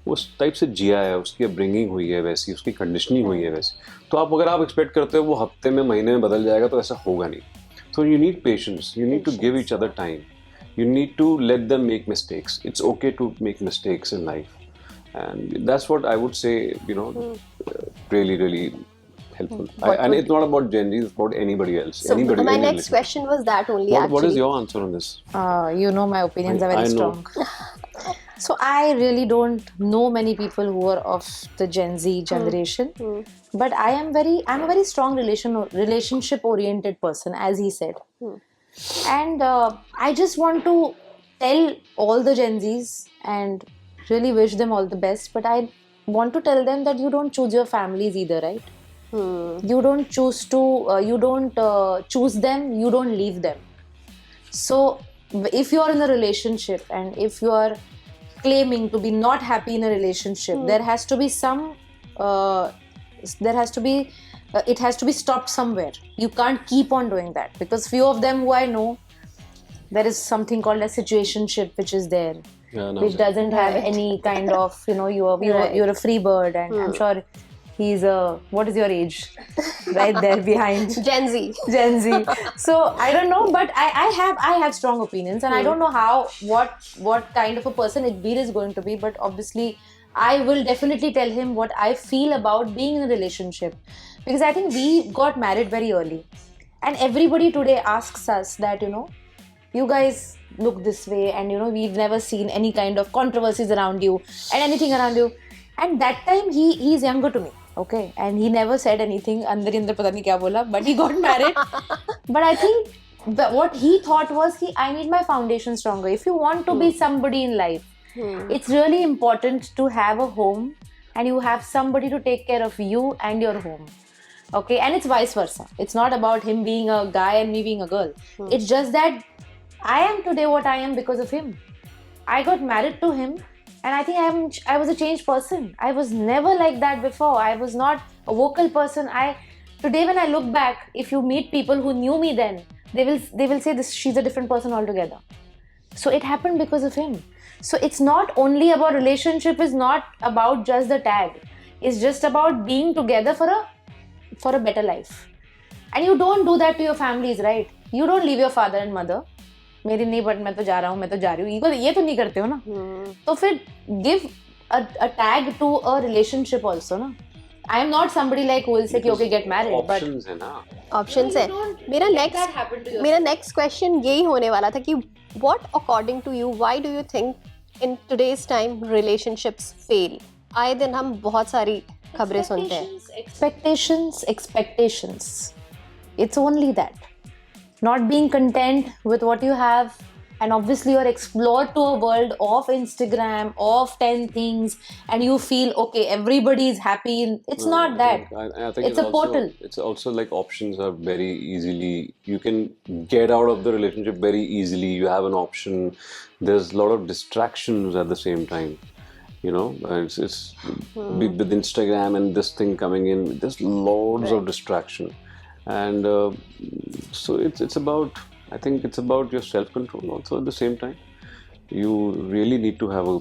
उस टाइप से जिया है, उसकी अपब्रिंगिंग हुई है वैसी, उसकी कंडीशनिंग हुई है वैसी. तो अगर आप एक्सपेक्ट करते हो वो हफ्ते में महीने में बदल जाएगा, तो ऐसा होगा नहीं. So you need patience. You need to give each other time. You need to let them make mistakes. It's okay to make mistakes in life, and that's what I would say. You know, really, really helpful. And it's not about Gen Z; it's about anybody else. So anybody. my any next question was that only. What is actually. your answer on this? You know, my opinions are very I know. strong. So I really don't know many people who are of the Gen Z generation, but I'm a very strong relationship oriented person, as he said. And I just want to tell all the Gen Zs and really wish them all the best, but I want to tell them that you don't choose your families either, right? You don't choose to choose them, you don't leave them. So if you are in a relationship and if you are claiming to be not happy in a relationship, there has to be some, it has to be stopped somewhere. You can't keep on doing that, because few of them who I know, there is something called a situationship which is there, Yeah, no, which doesn't have any kind of, you're a free bird, and I'm sure he's what is your age? Right there behind. Gen Z. Gen Z. So I don't know, but I have strong opinions, and I don't know what kind of a person Idbir is going to be, but obviously I will definitely tell him what I feel about being in a relationship, because I think we got married very early, and everybody today asks us that, you guys look this way, and we've never seen any kind of controversies around you and anything around you. And that time he's younger to me, okay, and he never said anything. Andar hi andar pata nahi kya bola, but he got married. But I think what he thought was, I need my foundation stronger. If you want to be somebody in life, it's really important to have a home, and you have somebody to take care of you and your home. Okay, and it's vice versa. It's not about him being a guy and me being a girl. It's just that I am today what I am because of him. I got married to him, and I think I was a changed person. I was never like that before. I was not a vocal person. Today when I look back, if you meet people who knew me then, they will say this, she's a different person altogether. So it happened because of him. So it's not only about relationship, is not about just the tag. It's just about being together for a better life. And you don't do that to your families, right? You don't leave your father and mother. मेरी नहीं, but मैं तो जा रहा हूँ, मैं तो जा रही हूँ, ये तो नहीं करते हो ना. तो फिर give a tag to a relationship also ना. I am not somebody like who will say कि okay get married, but options है ना. Options है. मेरा next question यही होने वाला था कि what according to you, why do you think in today's time relationships fail? आए दिन हम बहुत सारी खबरें सुनते हैं. Expectations. It's only that. Not being content with what you have, and obviously you're explored to a world of Instagram, of 10 things, and you feel okay, everybody is happy. It's not that. I think It's a portal. It's also like options are very easily, you can get out of the relationship very easily. You have an option. There's a lot of distractions at the same time. It's with Instagram and this thing coming in, there's loads of distraction. And so it's about, I think it's about your self-control also at the same time. You really need to have a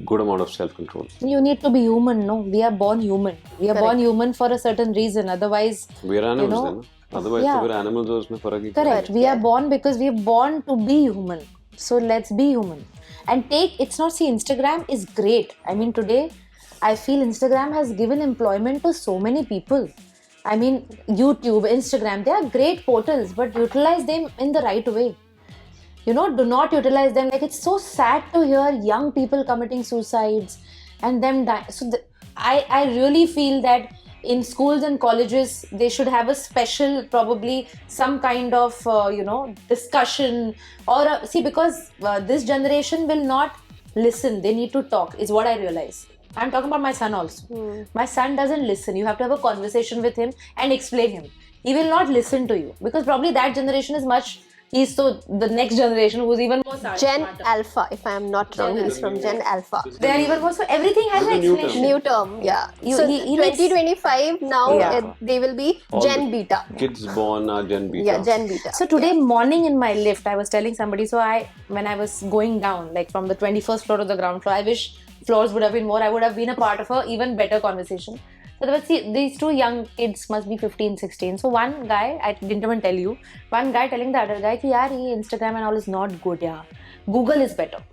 good amount of self-control. You need to be human, no? We are born human. We are born human for a certain reason. Otherwise, we are animals then. Otherwise, we're animals. उसमें फर्क ही क्या है? Correct. We are born because we are born to be human. So let's be human. And Instagram is great. I mean, today, I feel Instagram has given employment to so many people. I mean, YouTube, Instagram, they are great portals, but utilize them in the right way. Do not utilize them. Like, it's so sad to hear young people committing suicides and them die. So I really feel that in schools and colleges, they should have a special, probably some kind of, discussion or because this generation will not listen. They need to talk, is what I realize. I'm talking about my son also. My son doesn't listen. You have to have a conversation with him and explain him. He will not listen to you, because probably that generation is he's so the next generation who's even more smarter. Gen Alpha, if I am not wrong, he's from Gen Alpha. They are even more, so everything has an explanation. New term, yeah. So 2025 now, they will be Gen Beta. Kids born are Gen Beta. Yeah, Gen Beta. So today morning in my lift, I was telling somebody, when I was going down, like from the 21st floor to the ground floor, I wish floors would have been more. I would have been a part of an even better conversation. So there was, these two young kids must be 15, 16. So one guy, I didn't even tell you, one guy telling the other guy, ki yaar, Instagram and all is not good, yaar. Google is better.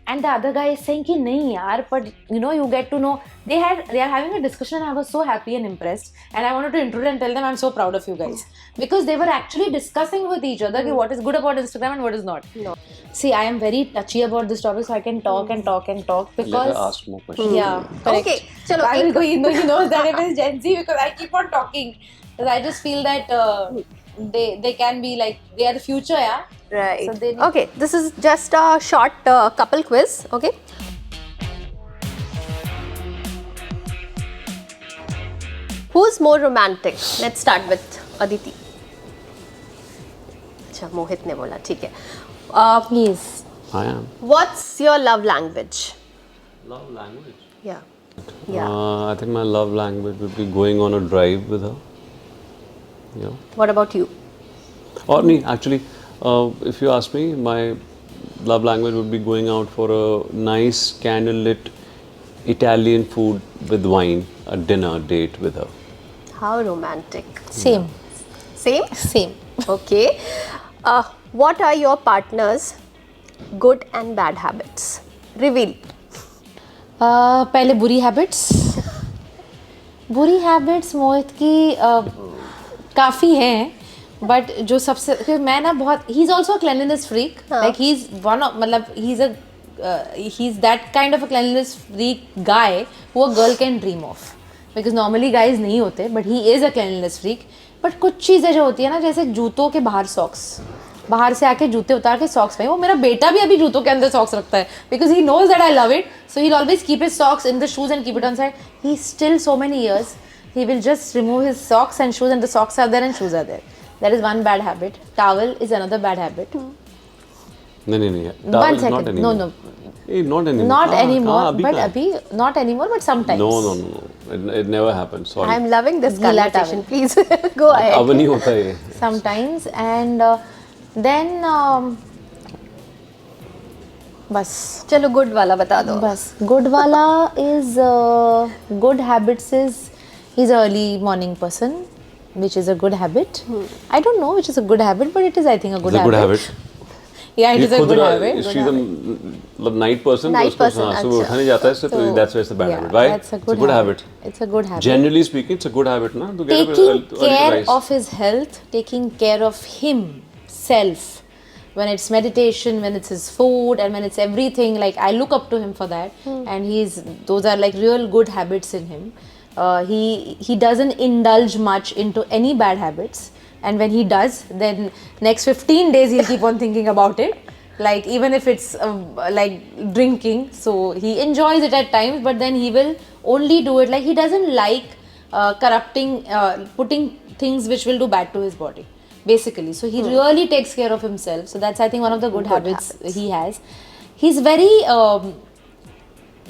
And the other guy is saying ki nahi yaar, but you get to know. They are having a discussion, and I was so happy and impressed. And I wanted to intrude and tell them I'm so proud of you guys. Because they were actually discussing with each other ki what is good about Instagram and what is not. No. See, I am very touchy about this topic, so I can talk and talk and talk because... Let her ask more questions. Yeah, correct. Okay, chalo, I will go, he knows that if it's Gen Z, because I keep on talking. Because I just feel that they can be like, they are the future, yeah? Right. So they need... Okay, this is just a short couple quiz, okay? Who's more romantic? Let's start with Aditi. अच्छा, मोहित ने बोला, ठीक है. Yes. I am. What's your love language? Love language. Yeah. I think my love language would be going on a drive with her. You know. What about you? Or no, actually, if you ask me, my love language would be going out for a nice candlelit Italian food with wine, a dinner date with her. How romantic. Same. Same? Okay. What are your partner's good and bad habits? Reveal. पहले बुरी habits मोहित की काफ़ी हैं, but जो सबसे क्योंकि मैं ना बहुत ही is also cleanliness freak, like he is one मतलब he is that kind of a cleanliness freak guy वो a girl can dream of, because normally guys नहीं होते, but he is a cleanliness freak. But कुछ चीज़ें जो होती है ना, जैसे जूतों के बाहर सॉक्स, बाहर से आके जूते उतार के सॉक्स पहने, वो मेरा बेटा भी अभी जूतों के अंदर सॉक्स रखता है, because he knows that I love it, so he always keep his socks in the shoes and keep it on side. He still so many years he will just remove his socks and shoes, and the socks are there and shoes are there. That is one bad habit. Towel is another bad habit. नहीं. One Towel is second. not anymore. No. Not anymore. Not anymore. अभी But कहाँ? abhi not anymore. But sometimes. No. It never happens. Sorry. I'm loving this Gila conversation. Please go ahead. अब नहीं होता ये. Sometimes, and then बस. चलो good वाला बता दो. बस good वाला is good habits is he's an early morning person, which is a good habit. I don't know which is a good habit, but it is I think a good It's a good habit. Yeah, it is a good habit. She's a मतलब night person. Night तो उसको person, सुबह उठा नहीं जाता है, so that's why it's a bad habit. Why? That's a It's a good good habit. It's a good habit. Generally speaking, it's a good habit, ना? To get up Taking early to care rise. of his health, taking care of himself. When it's meditation, when it's his food, and when it's everything, like I look up to him for that, and those are like real good habits in him. He doesn't indulge much into any bad habits, and when he does, then next 15 days he'll keep on thinking about it. Like even if it's like drinking, so he enjoys it at times, but then he will only do it. Like he doesn't like corrupting, putting things which will do bad to his body. Basically, so he really takes care of himself. So that's I think one of the good habits he has. He's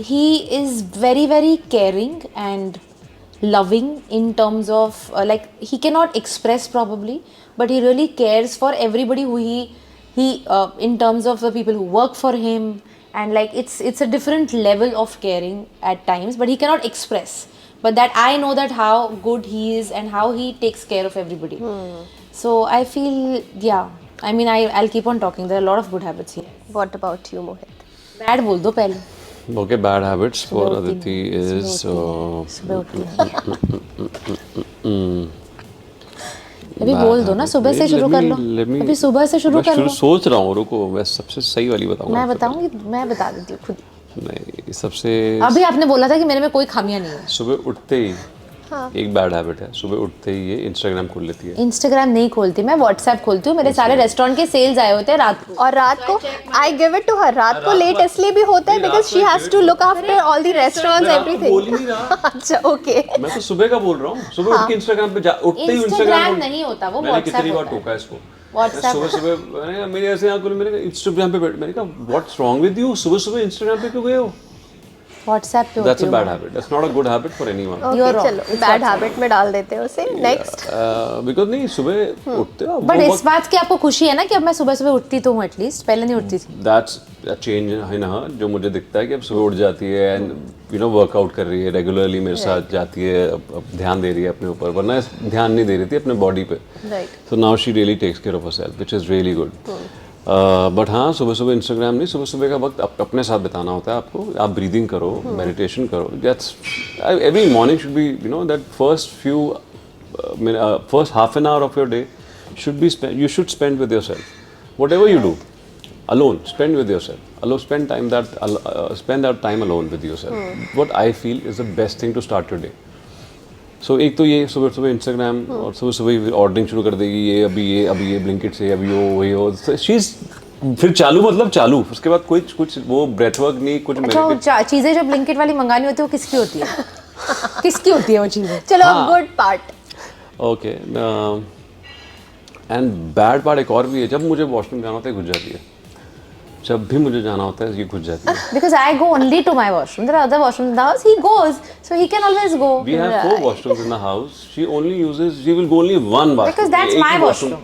he is very caring and loving in terms of like he cannot express probably, but he really cares for everybody who he in terms of the people who work for him, and like it's a different level of caring at times, but he cannot express, but that I know that how good he is and how he takes care of everybody. So I feel, yeah, I mean I'll keep on talking. There are a lot of good habits here. What about you, Mohit? Bad बोल दो पहले. Okay, bad habits for सुबह उठती Aditi हूँ, is सुबह उठती हूँ. अभी बोल दो ना, सुबह से शुरू कर लो. अभी सुबह से शुरू कर लो. सोच रहा हूँ, रुको मैं सबसे सही वाली बताऊंगा. मैं बताऊंगी, मैं बता देती हूँ खुद. नहीं, सबसे अभी आपने बोला था कि मेरे में कोई खामियां नहीं है. सुबह उठते ही एक बैड हैबिट है, सुबह उठते ही ये इंस्टाग्राम खोल लेती है. इंस्टाग्राम नहीं खोलती, मैं व्हाट्सएप खोलती हूँ. मेरे सारे रेस्टोरेंट के सेल्स आए होते हैं रात को. और रात को I give it to her. रात को लेट इसलिए भी होता है because she has to look after all the restaurants everything. अच्छा ओके. मैं तो सुबह का बोल रहा हूँ. सुबह उठ के इंस्टाग्राम पे उठते ही इंस्टाग्राम नहीं होता, वो मैंने व्हाट्सएप कितनी बार होता है. टोका इसको. WhatsApp. सुबह मैंने मेरे ऐसे यहाँ मैंने इंस्टाग्राम पे मैंने कहा व्हाट्स रॉन्ग विद यू, सुबह इंस्टाग्राम पे क्यों गए हो. व्हाट्सएप पे That's होती a हूँ. bad habit. That's not a good habit for anyone. You're okay wrong. चलो बैड हैबिट में डाल देते हैं उसे. नेक्स्ट. Because नहीं सुबह उठते हो. बट इस बात की आपको खुशी है ना कि अब मैं सुबह सुबह उठती तो हूँ एटलीस्ट, पहले नहीं उठती थी. That's a change है ना, जो मुझे दिखता है कि अब सुबह उठ जाती है एंड वर्कआउट कर रही है रेगुलरली मेरे साथ जाती है, अब ध्यान दे रही है अपने ऊपर, वरना ध्यान नहीं दे रही थी अपने बॉडी पे. Right. So now she really takes care of herself, which is really good. But हाँ, सुबह इंस्टाग्राम नहीं, सुबह का वक्त अपने साथ बिताना होता है आपको. आप ब्रीदिंग करो, मेडिटेशन करो. That's every morning should be that first half an hour of your day should be spent. You should spend with yourself. Whatever you do, alone. Spend with yourself. Spend that time alone with yourself. What I feel is the best thing to start your day. So एक तो ये सुबह Instagram और सुबह ordering शुरू कर देगी. अभी ये ब्लिंकिट से अभी वही हो. फिर चालू. उसके बाद कुछ वो ब्रेथ वर्क नहीं, कुछ अच्छा, चीजें जो ब्लिंकिट वाली मंगानी होती है वो किसकी होती है? किसकी होती है वो चीजें? चलो good part. Okay. And bad part एक और भी है, जब मुझे वॉशरूम जाना होता है घुस जाती है. जब भी मुझे जाना होता है ये घुस जाती है. Because I go only to my washroom. There are other washrooms in the house. He goes, so he can always go. We have 4 washrooms in the house. She will go only one bathroom. Because that's एक my he washroom.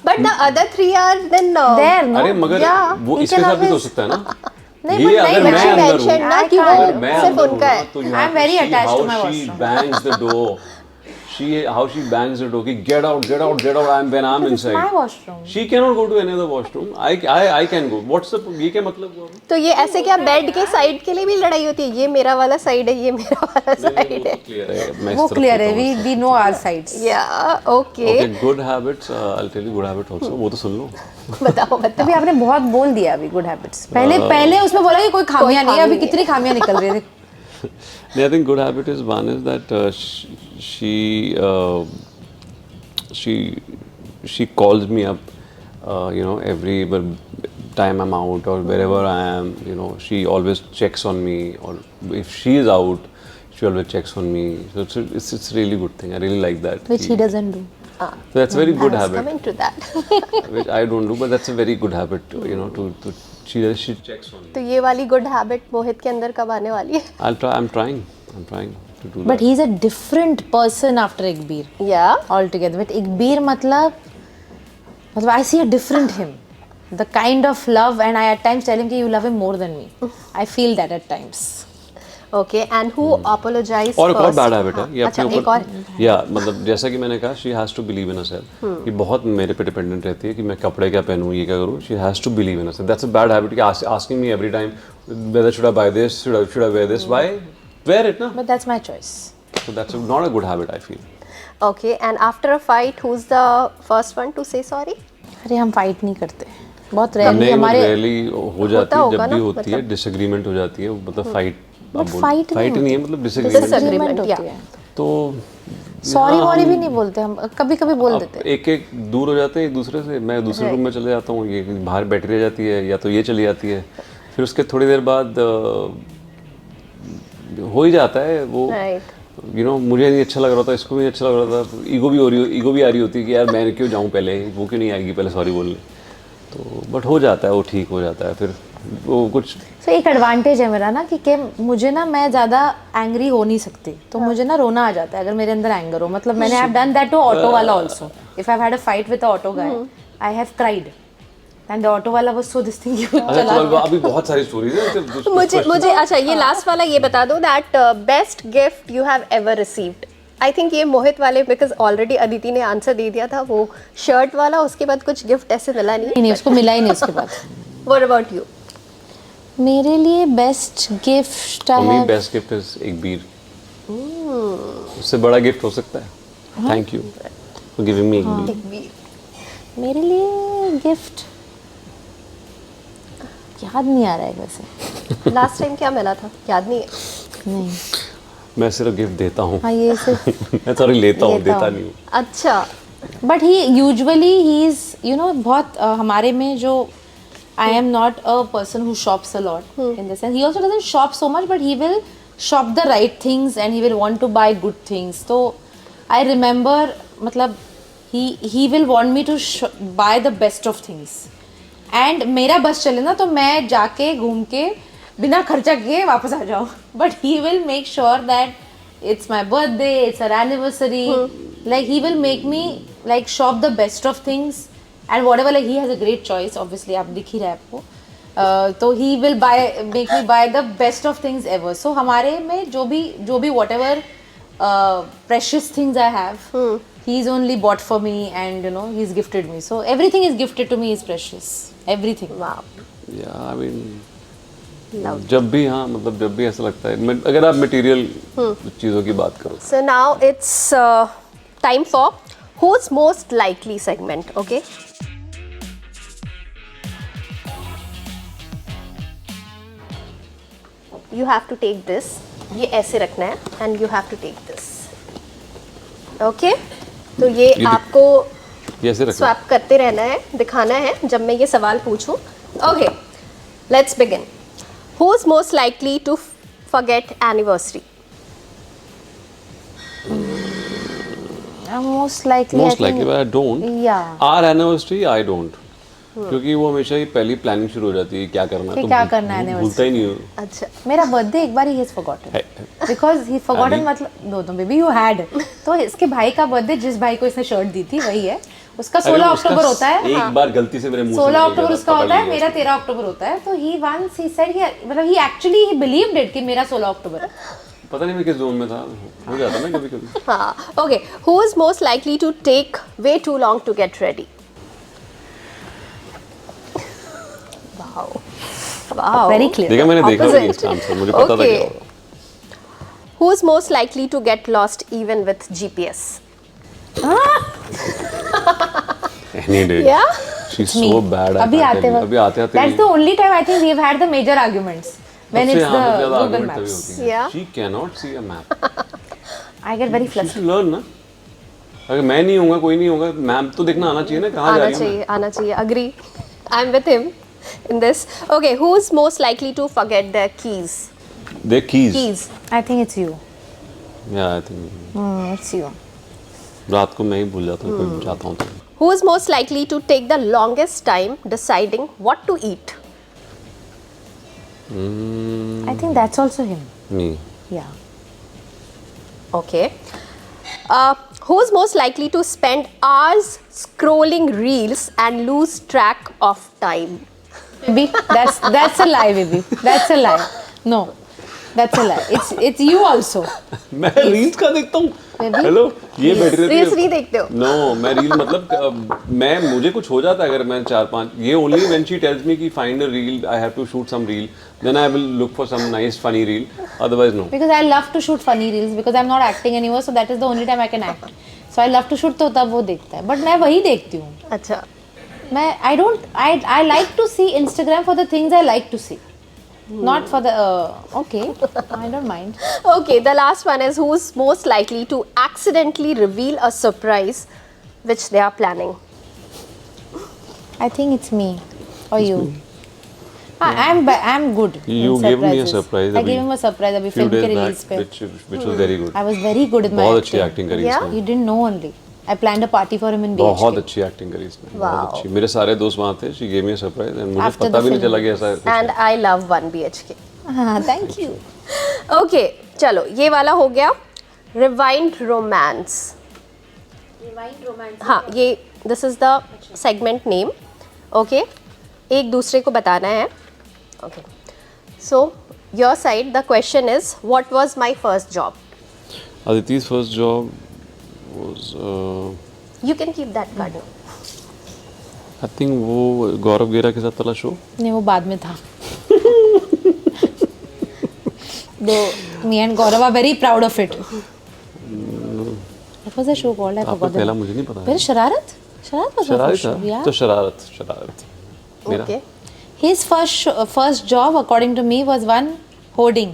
But the other 3 are then There, no? अरे मगर Yeah, वो he इसके can साथ भी तो हो always- सकता है ना. नहीं, ये but अगर नहीं, मैं she अंदर mentioned हूँ, ना I कि वो अगर मैं सिर्फ अंदर उनका हूँ है. ना, तो you I'm have to very see attached how to my she washroom. bangs the door. How she bangs the door. कि get out. When I'm It's inside. my washroom. She cannot go to any other washroom. I can go. What's the ये क्या मतलब हुआ? तो ये ऐसे क्या bed के साइड के लिए भी लड़ाई होती है? ये मेरा वाला साइड है, ये मेरा वाला साइड है. क्लियर है. मैं इस वो तरफ clear है. होता हूँ. We know our sides. Yeah, okay. Okay, good habits. I'll tell you good habit also. वो तो सुन लो. बताओ. अभी आपने बहुत बोल दिया अभी गुड हैबिट्स. पहले उसमें बोला कि कोई खामियां नहीं है. अभी कितनी खामियां निकल रही है. I think good habit is one is that she calls me up, every time I'm out or wherever I am. She always checks on me, or if she is out, she always checks on me. So it's a really good thing. I really like that. Which he doesn't do. So that's a very good I was habit, coming to that. which I don't do, but that's a very good habit. To she checks on me. तो ये वाली good habit मोहित के अंदर कब आने वाली है? I'm trying to do But that. he's a different person after Igbir. Yeah. Altogether. With Igbir मतलब I see a different him. The kind of love, and I at times tell him that you love him more than me. I feel that at times. Okay, and who apologized और एक और first? Bad habit है ये अच्छा, अपने एक और ऊपर या मतलब जैसा कि मैंने कहा she has to believe in herself कि बहुत मेरे पे डिपेंडेंट रहती है कि मैं कपड़े क्या पहनूं ये क्या करूं she has to believe in herself that's a bad habit कि asking me every time whether should I buy this should I wear this why wear it ना But that's my choice. So that's not a good habit I feel Okay, and after a fight, who's the first one to say sorry? अरे हम fight नहीं करते. बहुत rarely नहीं हमारे rarely हो जाती है होगा जब भी ना, होती है डिसएग्रीमेंट हो जाती है मतलब फाइट fight नहीं है मतलब डिसएग्रीमेंट Disagreement, होती yeah. है. तो सॉरी वॉरी भी नहीं बोलते हम. कभी बोल देते. एक दूर हो जाते हैं एक दूसरे से मैं दूसरे रूम में चले जाता हूँ ये बाहर बैटरी रह जाती है या तो ये चली जाती है फिर उसके थोड़ी देर बाद हो ही जाता है वो Right. मुझे नहीं अच्छा लग रहा था इसको भी नहीं अच्छा लग रहा था ईगो भी आ रही होती है कि यार मैं क्यों जाऊँ पहले वो क्यों नहीं आएगी पहले सॉरी बोलने तो बट हो जाता है वो ठीक हो जाता है फिर वो कुछ So एक एडवांटेज है मेरा ना कि मुझे ना मैं ज़्यादा एंग्री हो नहीं सकती तो मुझे ना रोना आ जाता है अगर मेरे अंदर एंगर हो मतलब मैंने I have done that to auto वाला also if I have had a fight with the auto guy I have cried and the auto वाला वाज सो दिस थिंग चला अभी बहुत सारी स्टोरीज है मुझे अच्छा ये लास्ट वाला ये बता दो that best gift you have ever received. I think ये मोहित वाले बिकॉज ऑलरेडी अदिति ने आंसर दे दिया था वो शर्ट वाला उसके बाद कुछ गिफ्ट ऐसे मिला नहीं. नहीं उसको मिला ही नहीं उसके बाद. What about you? मेरे लिए बेस्ट गिफ्ट For me, है best gift is एक बीर. उससे बड़ा गिफ्ट हो सकता है. Thank you for giving me एक बीर. मेरे लिए गिफ्ट याद नहीं आ रहा है वैसे. लास्ट टाइम क्या मिला था याद नहीं है. नहीं मैं सिर्फ गिफ्ट देता हूँ. हाँ ये सिर्फ मैं सॉरी लेता हूँ लेता देता हूँ. नहीं हूँ. अच्छा. But he usually he is बहुत हमारे में जो I am not a person who shops a lot in the sense he also doesn't shop so much but he will shop the right things and he will want to buy good things. तो I remember मतलब he will want me to buy the best of things and मेरा बस चले ना तो मैं जाके घूम के बिना खर्चा किए वापस आ जाऊँ but he will make sure that it's my birthday, it's our anniversary. Like he will make me like shop the best of things and whatever. Like he has a great choice. Obviously, आप दिख ही रहा है आपको. तो he will make me buy the best of things ever. So हमारे में जो भी whatever precious things I have, he's only bought for me and he's gifted me. So everything is gifted to me is precious. Everything. Wow. Yeah, I mean जब भी हाँ मतलब जब भी ऐसा लगता है अगर आप मटेरियल चीज़ों की बात करो. So now it's time for who's most likely segment. Okay. You have to take this. ये ऐसे रखना है and you have to take this. Okay. तो ये आपको ये ऐसे रखना. स्वैप करते रहना है दिखाना है जब मैं ये सवाल पूछूं. Okay. Let's begin. Who's most likely to forget anniversary? Most likely. Most likely, but I don't. Yeah. Our anniversary, I don't. क्योंकि वो हमेशा ही पहली प्लानिंग शुरू हो जाती है क्या करना है, कि क्या करना है anniversary। भूलता ही नहीं हूँ। अच्छा मेरा बर्थडे एक बार ही he's forgotten because he forgotten मतलब दो बेबी you had तो इसके भाई का बर्थडे जिस भाई को इसने शर्ट दी थी वही है उसका 16 अक्टूबर होता है। एक बार गलती से मेरे मुंह से 16 निकल अक्टूबर गया उसका था, होता है, पकड़ मेरा लिया 13 अक्टूबर होता है। तो he once he said मतलब he actually he believed it कि मेरा 16 अक्टूबर है। उसको। पता नहीं मैं किस जोन में था, हो जाता ना कभी कभी। हाँ okay, who is most likely to take way too long to get ready? Wow, Very clear। देखा मैंने देखा Opposite। भी इसका आंसर, मुझे पता था Okay। क्या होगा। Who is most likely to get lost even with GPS? Any day. Yeah? She's so bad at अभी that आते telling- वक्त अभी आते आते that's the only time I think we've had the major arguments when it's the Google Maps। Yeah। She cannot see a map. I get very She flustered। should learn ना। अगर मैं नहीं होऊंगा कोई नहीं होगा, मैप तो देखना आना चाहिए ना कहाँ जा आना रही हूँ मैं। चाहिए, आना चाहिए। Agree। I'm with him in this। Okay, who is most likely to forget their keys? Their keys. Keys। I think it's you। Yeah, I think It's you। रात को मैं ही भूल जाता हूँ कोई जाता हूँ तो। Who is most likely to take the longest time deciding what to eat? I think that's also him। Me. Yeah। Okay. Who is most likely to spend hours scrolling reels and lose track of time? Baby, that's a lie, baby। That's a lie। No, that's a lie। It's you also। मैं reels का देखता हूँ। Maybe? Hello, ये बैठ रही Reels नहीं देखते हो? नो, मैं रील मतलब मैं मुझे कुछ हो जाता है अगर मैं 4-5 ये only when she tells me कि find a reel I have to shoot some reel then I will look for some nice funny reel otherwise no. Because I love to shoot funny reels because I'm not acting anymore, so that is the only time I can act। So I love to shoot तो तब वो देखता है, but मैं वही देखती हूँ। अच्छा। मैं I like to see Instagram for the things I like to see, not for the okay I don't mind। Okay, the last one is who's most likely to accidentally reveal a surprise which they are planning? I think it's me or you। I'm good You in gave me a surprises। surprise I अभी gave him a surprise अभी few film के days release back पे। which was very good। I was very good in my बहुत अच्छी acting। Acting करी Yeah? इसने। You didn't know only। I planned a party for him in बहुत BHK। अच्छी acting करी इसने, Wow। बहुत अच्छी। मेरे सारे दोस्त वहाँ थे, she gave me a surprise and मुझे After पता the भी नहीं film चला कि ऐसा कुछ And I love 1 BHK। हाँ, thank you। Okay, चलो ये वाला हो गया rewind romance। हाँ, ये this is the segment name। Okay, एक दूसरे को बताना है। Okay, so your side the question is what was my first job? Aditi's first job was You can keep that card now। I think वो गौरव गेरा के साथ वाला शो। नहीं वो बाद में था। Me and Gaurav are very proud of it। What was the show called? I आपका forgot the पहला name। मुझे नहीं पता फिर है। शरारत was the शरारत first show, था yeah। तो शरारत मेरा। Okay, His first job according to me was one hoarding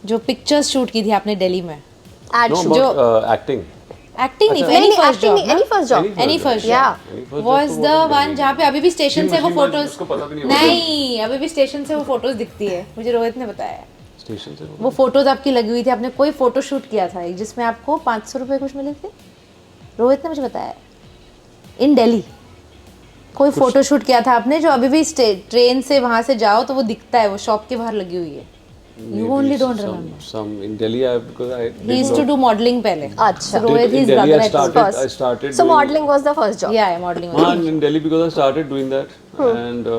जो pictures shoot की थी आपने दिल्ली में। ad No, shoot। about acting। Acting नहीं, नहीं any नहीं, first acting job नहीं, any ना? first job। Any first job। Yeah। Any first Was job तो the वो one जहाँ पे अभी भी स्टेशन से वो मशीन फोटोज उसको पता भी नहीं होगा। नहीं अभी भी स्टेशन से वो फोटोज दिखती है, मुझे रोहित ने बताया। स्टेशन से वो फोटोज आपकी लगी हुई थी, आपने कोई फोटो शूट किया था एक जिसमें आपको 500 रुपए कुछ मिले थे, रोहित ने मुझे बताया। इन दिल्ली कोई फोटो शूट किया था आपने जो अभी भी ट्रेन से वहां से जाओ तो वो दिखता है, वो शॉप के बाहर लगी हुई है। You only don't remember। Some in Delhi because I He used to do modeling पहले। अच्छा। So Rohit, in his Delhi brother I at first। started I started So doing- modeling was the first job। Yeah, modeling। हाँ, in Delhi because I started doing that and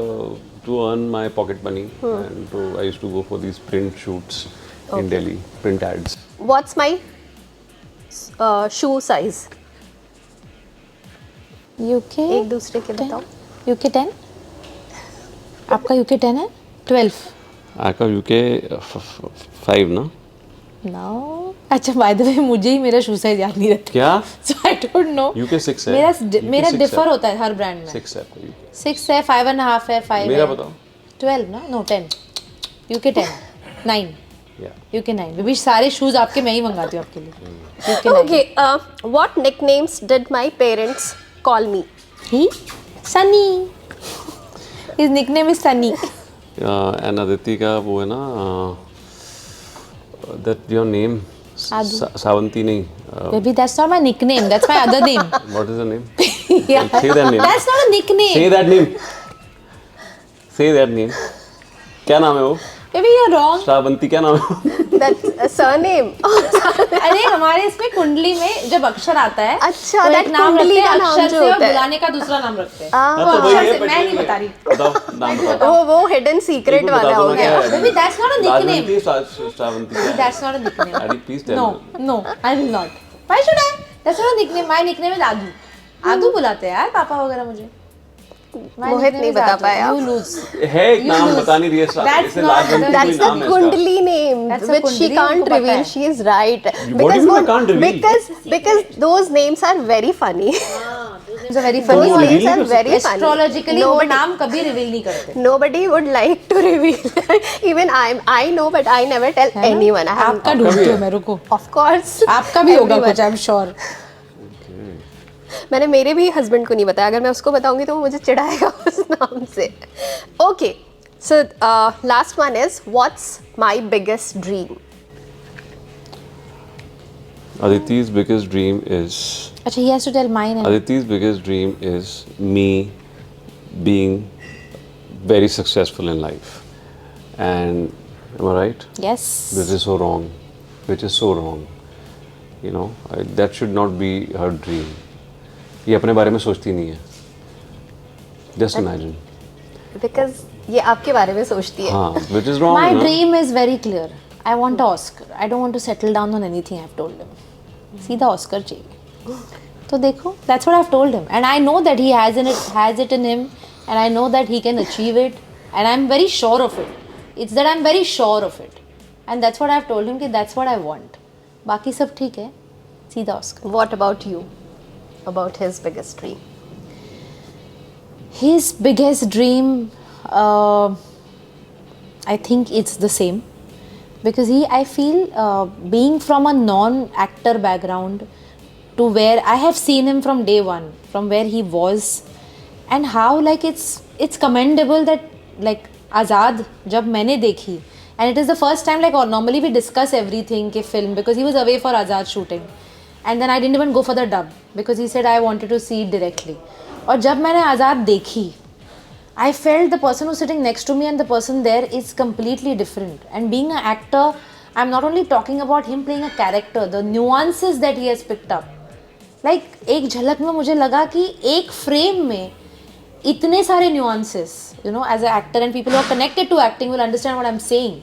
to earn my pocket money and I used to go for these print shoots in Delhi, print ads. What's my shoe size? UK एक दूसरे के बताओ। UK 10 आपका UK 10 है 12 आपका UK 5 ना? No। अच्छा by the way मुझे ही मेरा शू साइज याद नहीं रहता। क्या? So I don't know। UK 6 है। मेरा UK 6 डिफर है। होता है हर ब्रांड में। 6 है आपका UK। 6 है, 5.5 है, 5 मेरा है। बताओ। 12 ना? No 10। UK 10 9 Yeah. UK 9 baby सारे शूज आपके मैं ही मंगाती हूँ आपके लिए। UK 9 Okay, what nicknames did my parents call me? He Sunny। His nickname is Sunny। And Aditi का वो है ना that your name Adu। Savanti नहीं Baby that's not my nickname, that's my other name। what is the name? Yeah. Say that name. That's not a nickname. Say that name. Say that name. क्या नाम है वो? Maybe you're wrong. Shravanti क्या नाम है? That's a surname. अरे हमारे इसमें कुंडली में जब अक्षर आता है अच्छा, तो that एक नाम कुंडली रखते हैं का नाम अक्षर जो से और होता है। बुलाने का दूसरा नाम रखते हैं। हाँ, वो तो वही अक्षर है, से मैं नहीं बता रही। बताओ नाम बताओ। वो हिडन सीक्रेट एक मिनट वाला बता हो दो ना गया। क्या है? Maybe that's not a nickname. Rajwanti, Shravanti क्या है? That's not a nickname. Adi, please tell No, me. no, I will not. Why should I? That's not a nickname. My nickname is आदू. आदू बुलाते हैं यार पापा वगैरह मुझे। My मोहित nickname नहीं is बता आदू. पाया। You lose. है एक You नाम lose. बता नहीं रही है श्रावंती। That's इसे not राजवंती the- कोई That's the नाम है इसका। Kundli name, That's a which she Kundli, can't उनको पता reveal. है। She is right. What do you mean I can't reveal? Because those names are very funny. It's a very Those funny वो one. names reveal are नहीं कर very funny. Astrologically वो Nobody, नाम कभी reveal नहीं करते। nobody would like to reveal. Even I know, but I never tell है ना? anyone. I have, आपका ढूंढती हूँ मैं रुको। of course. आपका भी होगा Everyone. कुछ आई एम श्योर। मैंने मेरे भी हस्बैंड को नहीं बताया, अगर मैं उसको बताऊंगी तो वो मुझे चिढ़ाएगा उस नाम से। Okay, so last one is what's my biggest dream? Aditi's biggest dream is अच्छा he has to tell mine. Aditi's biggest dream is me being very successful in life. And am I right? Yes. This is so wrong. Which is so wrong. You know, that should not be her dream. ये अपने बारे में सोचती नहीं है. Just imagine. Because ये आपके बारे में सोचती है। हाँ, which is wrong. My ना? dream is very clear. I want an Oscar. I don't want to settle down on anything. I've told him. सीधा Oscar चाहिए. तो देखो, that's what I've told him, and I know that he has it in him, and I know that he can achieve it, and I'm very sure of it. It's that I'm very sure of it, and that's what I've told him कि that's what I want. बाकी सब ठीक है, सीधा Oscar. What about you? About his biggest dream? His biggest dream, I think it's the same, because I feel being from a non-actor background to where I have seen him from day one, from where he was, and how like it's commendable that like Azad जब मैंने देखी, and it is the first time like normally we discuss everything के film because he was away for Azad shooting, and then I didn't even go for the dub because he said I wanted to see it directly. और जब मैंने आज़ाद देखी, I felt the person who's sitting next to me and the person there is completely different. And being an actor, I'm not only talking about him playing a character, the nuances that he has picked up. Like एक झलक में मुझे लगा कि एक frame में इतने सारे nuances, you know, as an actor and people who are connected to acting will understand what I'm saying.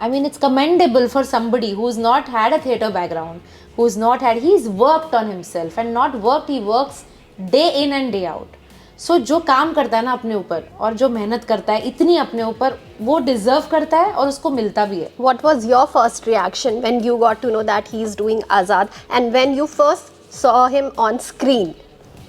I mean, it's commendable for somebody who's not had a theatre background, he's worked on himself and not worked, he works day in and day out. So जो काम करता है ना अपने ऊपर और जो मेहनत करता है इतनी अपने ऊपर, वो डिजर्व करता है और उसको मिलता भी है. What was your first reaction when you got to know that he is doing Azad and when you first saw him on screen?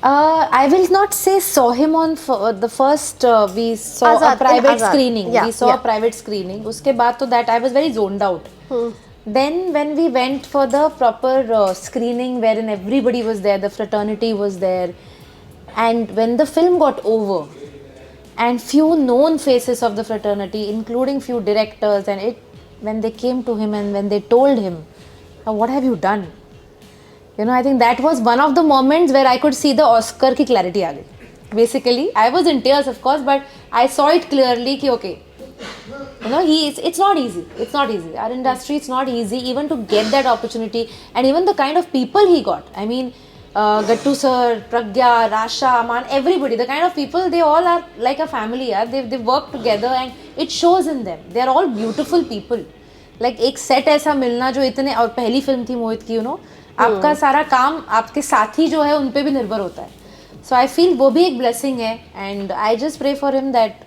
I will not say saw him on the first we saw Azad, a private in Azad. screening. Yeah, We saw yeah. a private screening. उसके बाद तो that I was very zoned out. Then when we went for the proper screening wherein everybody was there, the fraternity was there, and when the film got over and few known faces of the fraternity including few directors and when they came to him and when they told him, what have you done? You know, I think that was one of the moments where I could see the Oscar की clarity आ गई. Basically, I was in tears of course, but I saw it clearly कि okay, you know, it's not easy. It's not easy. Our industry, it's not easy even to get that opportunity, and even the kind of people he got. I mean, Gattu sir, Pragya, Rasha, Aman, everybody, the kind of people, they all are like a family. Yeah? They work together and it shows in them. They are all beautiful people. Like एक set ऐसा मिलना जो इतने, और पहली film थी मोहित की, you know, आपका सारा काम आपके साथी जो है उन पे भी निर्भर होता है. So I feel वो भी एक blessing है, and I just pray for him that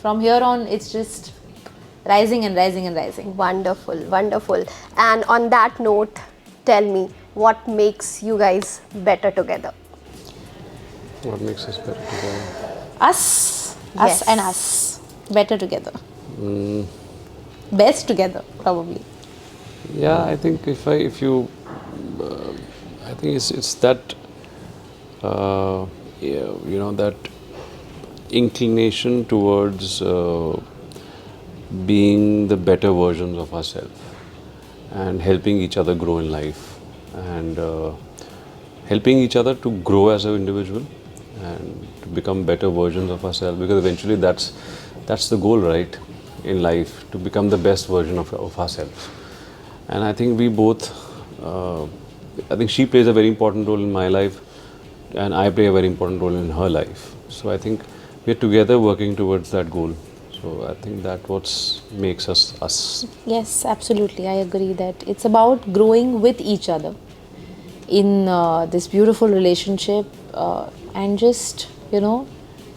from here on it's just rising and rising and rising. Wonderful, wonderful. And on that note, tell me, what makes you guys better together? What makes us better together? Us Yes. and us, better together. Best together, probably. Yeah, I think if you, I think it's that, yeah, you know, that inclination towards being the better versions of ourselves and helping each other grow in life and helping each other to grow as an individual and to become better versions of ourselves, because eventually that's the goal, right, in life, to become the best version of ourselves. And I think we both, I think she plays a very important role in my life and I play a very important role in her life. So I think we're together working towards that goal. So I think that what makes us us. Yes, absolutely. I agree that it's about growing with each other in this beautiful relationship and just, you know,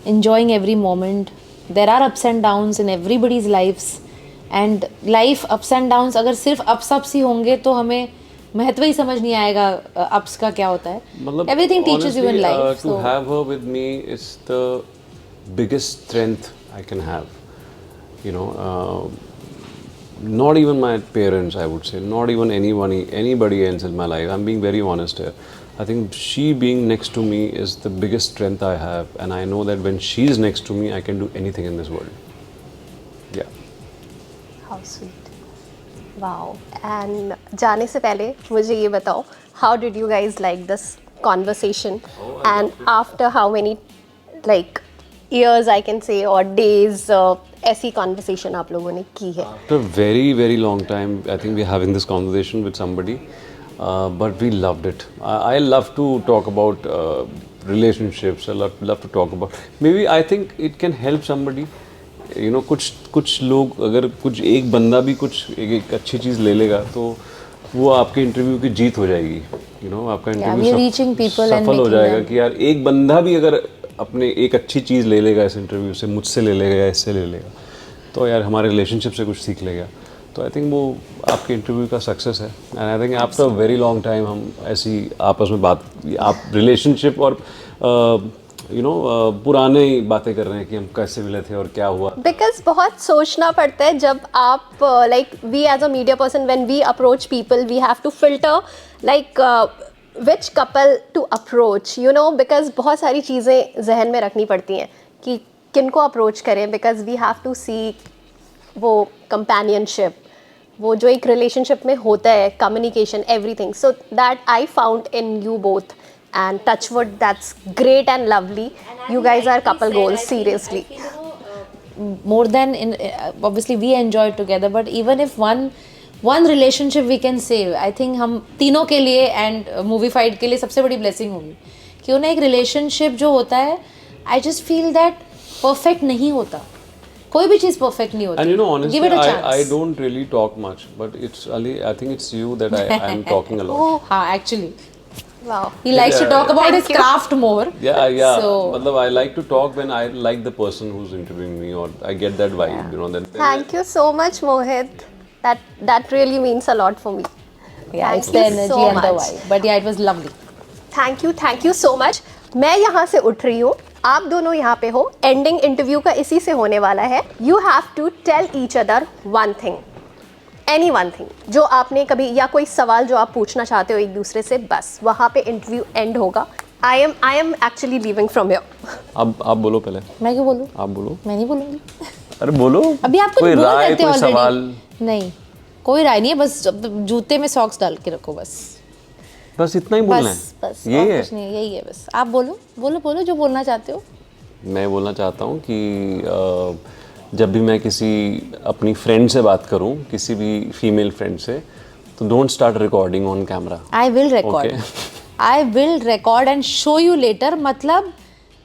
enjoying every moment. There are ups and downs in everybody's lives. And life ups and downs अगर सिर्फ ups ही होंगे तो हमें महत्व ही समझ नहीं आएगा ups का क्या होता है. मतलब Everything teaches you in honestly, life. to have her with me is the biggest strength I can have. You know, not even my parents, I would say, not even anybody else in my life. I'm being very honest here. I think she being next to me is the biggest strength I have, and I know that when she's next to me, I can do anything in this world. Yeah. How sweet. Wow. And जाने से पहले मुझे ये बताओ, how did you guys like this conversation? And after how many like years I can say or days ऐसी conversation आप लोगों ने की है? After a very, very long time, I think we're having this conversation with somebody, but we loved it. I love to talk about relationships. I love to talk about. Maybe I think it can help somebody. You know, कुछ लोग अगर कुछ एक बंदा भी कुछ एक अच्छी चीज़ ले लेगा तो वो आपके इंटरव्यू की जीत हो जाएगी. You know, आपका इंटरव्यू सफल हो जाएगा कि यार एक बंदा भी अगर अपने एक अच्छी चीज़ ले लेगा इस इंटरव्यू से, मुझसे ले लेगा या इससे ले लेगा, तो यार हमारे रिलेशनशिप से कुछ सीख लेगा. तो आई थिंक वो आपके इंटरव्यू का सक्सेस है. And I think after very long time हम ऐसी आपस में बात, आप रिलेशनशिप और यू नो पुराने ही बातें कर रहे हैं कि हम कैसे मिले थे और क्या हुआ. बिकॉज बहुत सोचना पड़ता है जब आप like we as a media person when we approach people we have to filter like which couple to approach, you know, because बहुत सारी चीज़ें जहन में रखनी पड़ती हैं कि किन को अप्रोच करें, बिकॉज वी हैव टू सी वो कंपेनियनशिप, वो जो एक रिलेशनशिप में होता है, communication, everything. So that I found in you both. And touch wood, that's great and lovely. You guys are couple goals, seriously. More than in obviously we enjoy together, but even if one relationship we can save, I think हम तीनों के लिए and movie fight के लिए सबसे बड़ी blessing होगी. क्यों ना एक relationship जो होता है, I just feel that perfect नहीं होता. कोई भी चीज़ perfect नहीं होती. And you know, honestly, Give it a chance. I don't really talk much, but it's Ali, I think it's you that I am talking a lot. Oh, हाँ, actually. Wow. He likes to talk about Thank his you. craft more. Yeah. So, मतलब I like to talk when I like the person who's interviewing me, or I get that vibe, you know. Then Thank you so much, Mohit. That really means a lot for me. yeah, it's Thank the you energy so and the much. vibe. But yeah, it was lovely. Thank you so much. मैं यहाँ से उठ रही हूँ, आप दोनों यहाँ पे हो. एंडिंग इंटरव्यू का इसी से होने वाला है. You have to tell each other one thing. Any one thing जो आपने कभी, या कोई सवाल जो आप पूछना चाहते हो एक दूसरे से, बस वहाँ पे इंटरव्यू एंड होगा. I am actually leaving from here. अब आप बोलो पहले. मैं क्यों बोलूँ? आप बोलो. मैं नहीं बोलूँगी. अरे बोलो. अभी आप कुछ कोई बोल राय, देते कोई ऑलरेडी. सवाल. नहीं, कोई राय नहीं है. बस जूते में सॉक्स डाल के रखो बस. बस इतना ही बोलना है. बस यही और है. कुछ नहीं, यही है बस. आप बोलो जो बोलना चाहते हो. मैं बोलना चाहता हूँ कि जब भी मैं किसी अपनी फ्रेंड से बात करूं, किसी भी फीमेल फ्रेंड से, तो don't start recording on camera. I will record and show you later. मतलब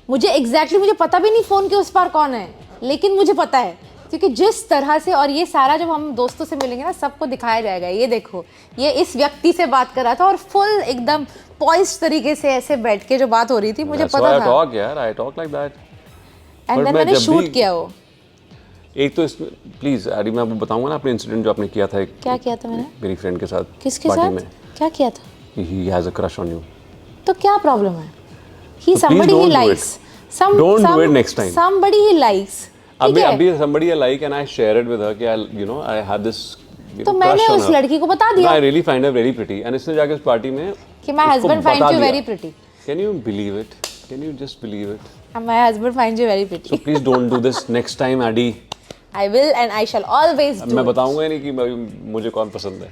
मुझे एग्जैक्टली पता भी नहीं फ़ोन के उस पार कौन है, लेकिन मुझे पता है क्योंकि जिस तरह से, और ये सारा जब हम दोस्तों से मिलेंगे ना, सबको दिखाया जाएगा. ये देखो, ये इस व्यक्ति से बात कर रहा था और फुल एकदम पॉइज्ड तरीके से ऐसे बैठ के जो बात हो रही थी, मुझे पता था. I talk like that. And then मैंने शूट किया वो. एक तो इसमें प्लीज आरी, मैं आपको बताऊंगा ना अपने इंसिडेंट जो आपने किया था. क्या किया था मैंने? मेरी फ्रेंड के साथ. किसके साथ? क्या किया था? He has a crush on you. तो क्या प्रॉब्लम है? He So somebody please he don't do likes. it. Don't do it next time. Somebody he likes. अभी somebody I like and I share it with her कि I have this तो मैंने उस लड़की को बता दिया. I really find her very pretty and इसने जाके उस पार्टी में कि my husband finds you very pretty. Can you believe it? Can you just believe it? And my husband finds you very pretty. So please don't do this next time, Adi. I will and I shall always do. मैं बताऊंगा ही नहीं कि मुझे कौन पसंद है.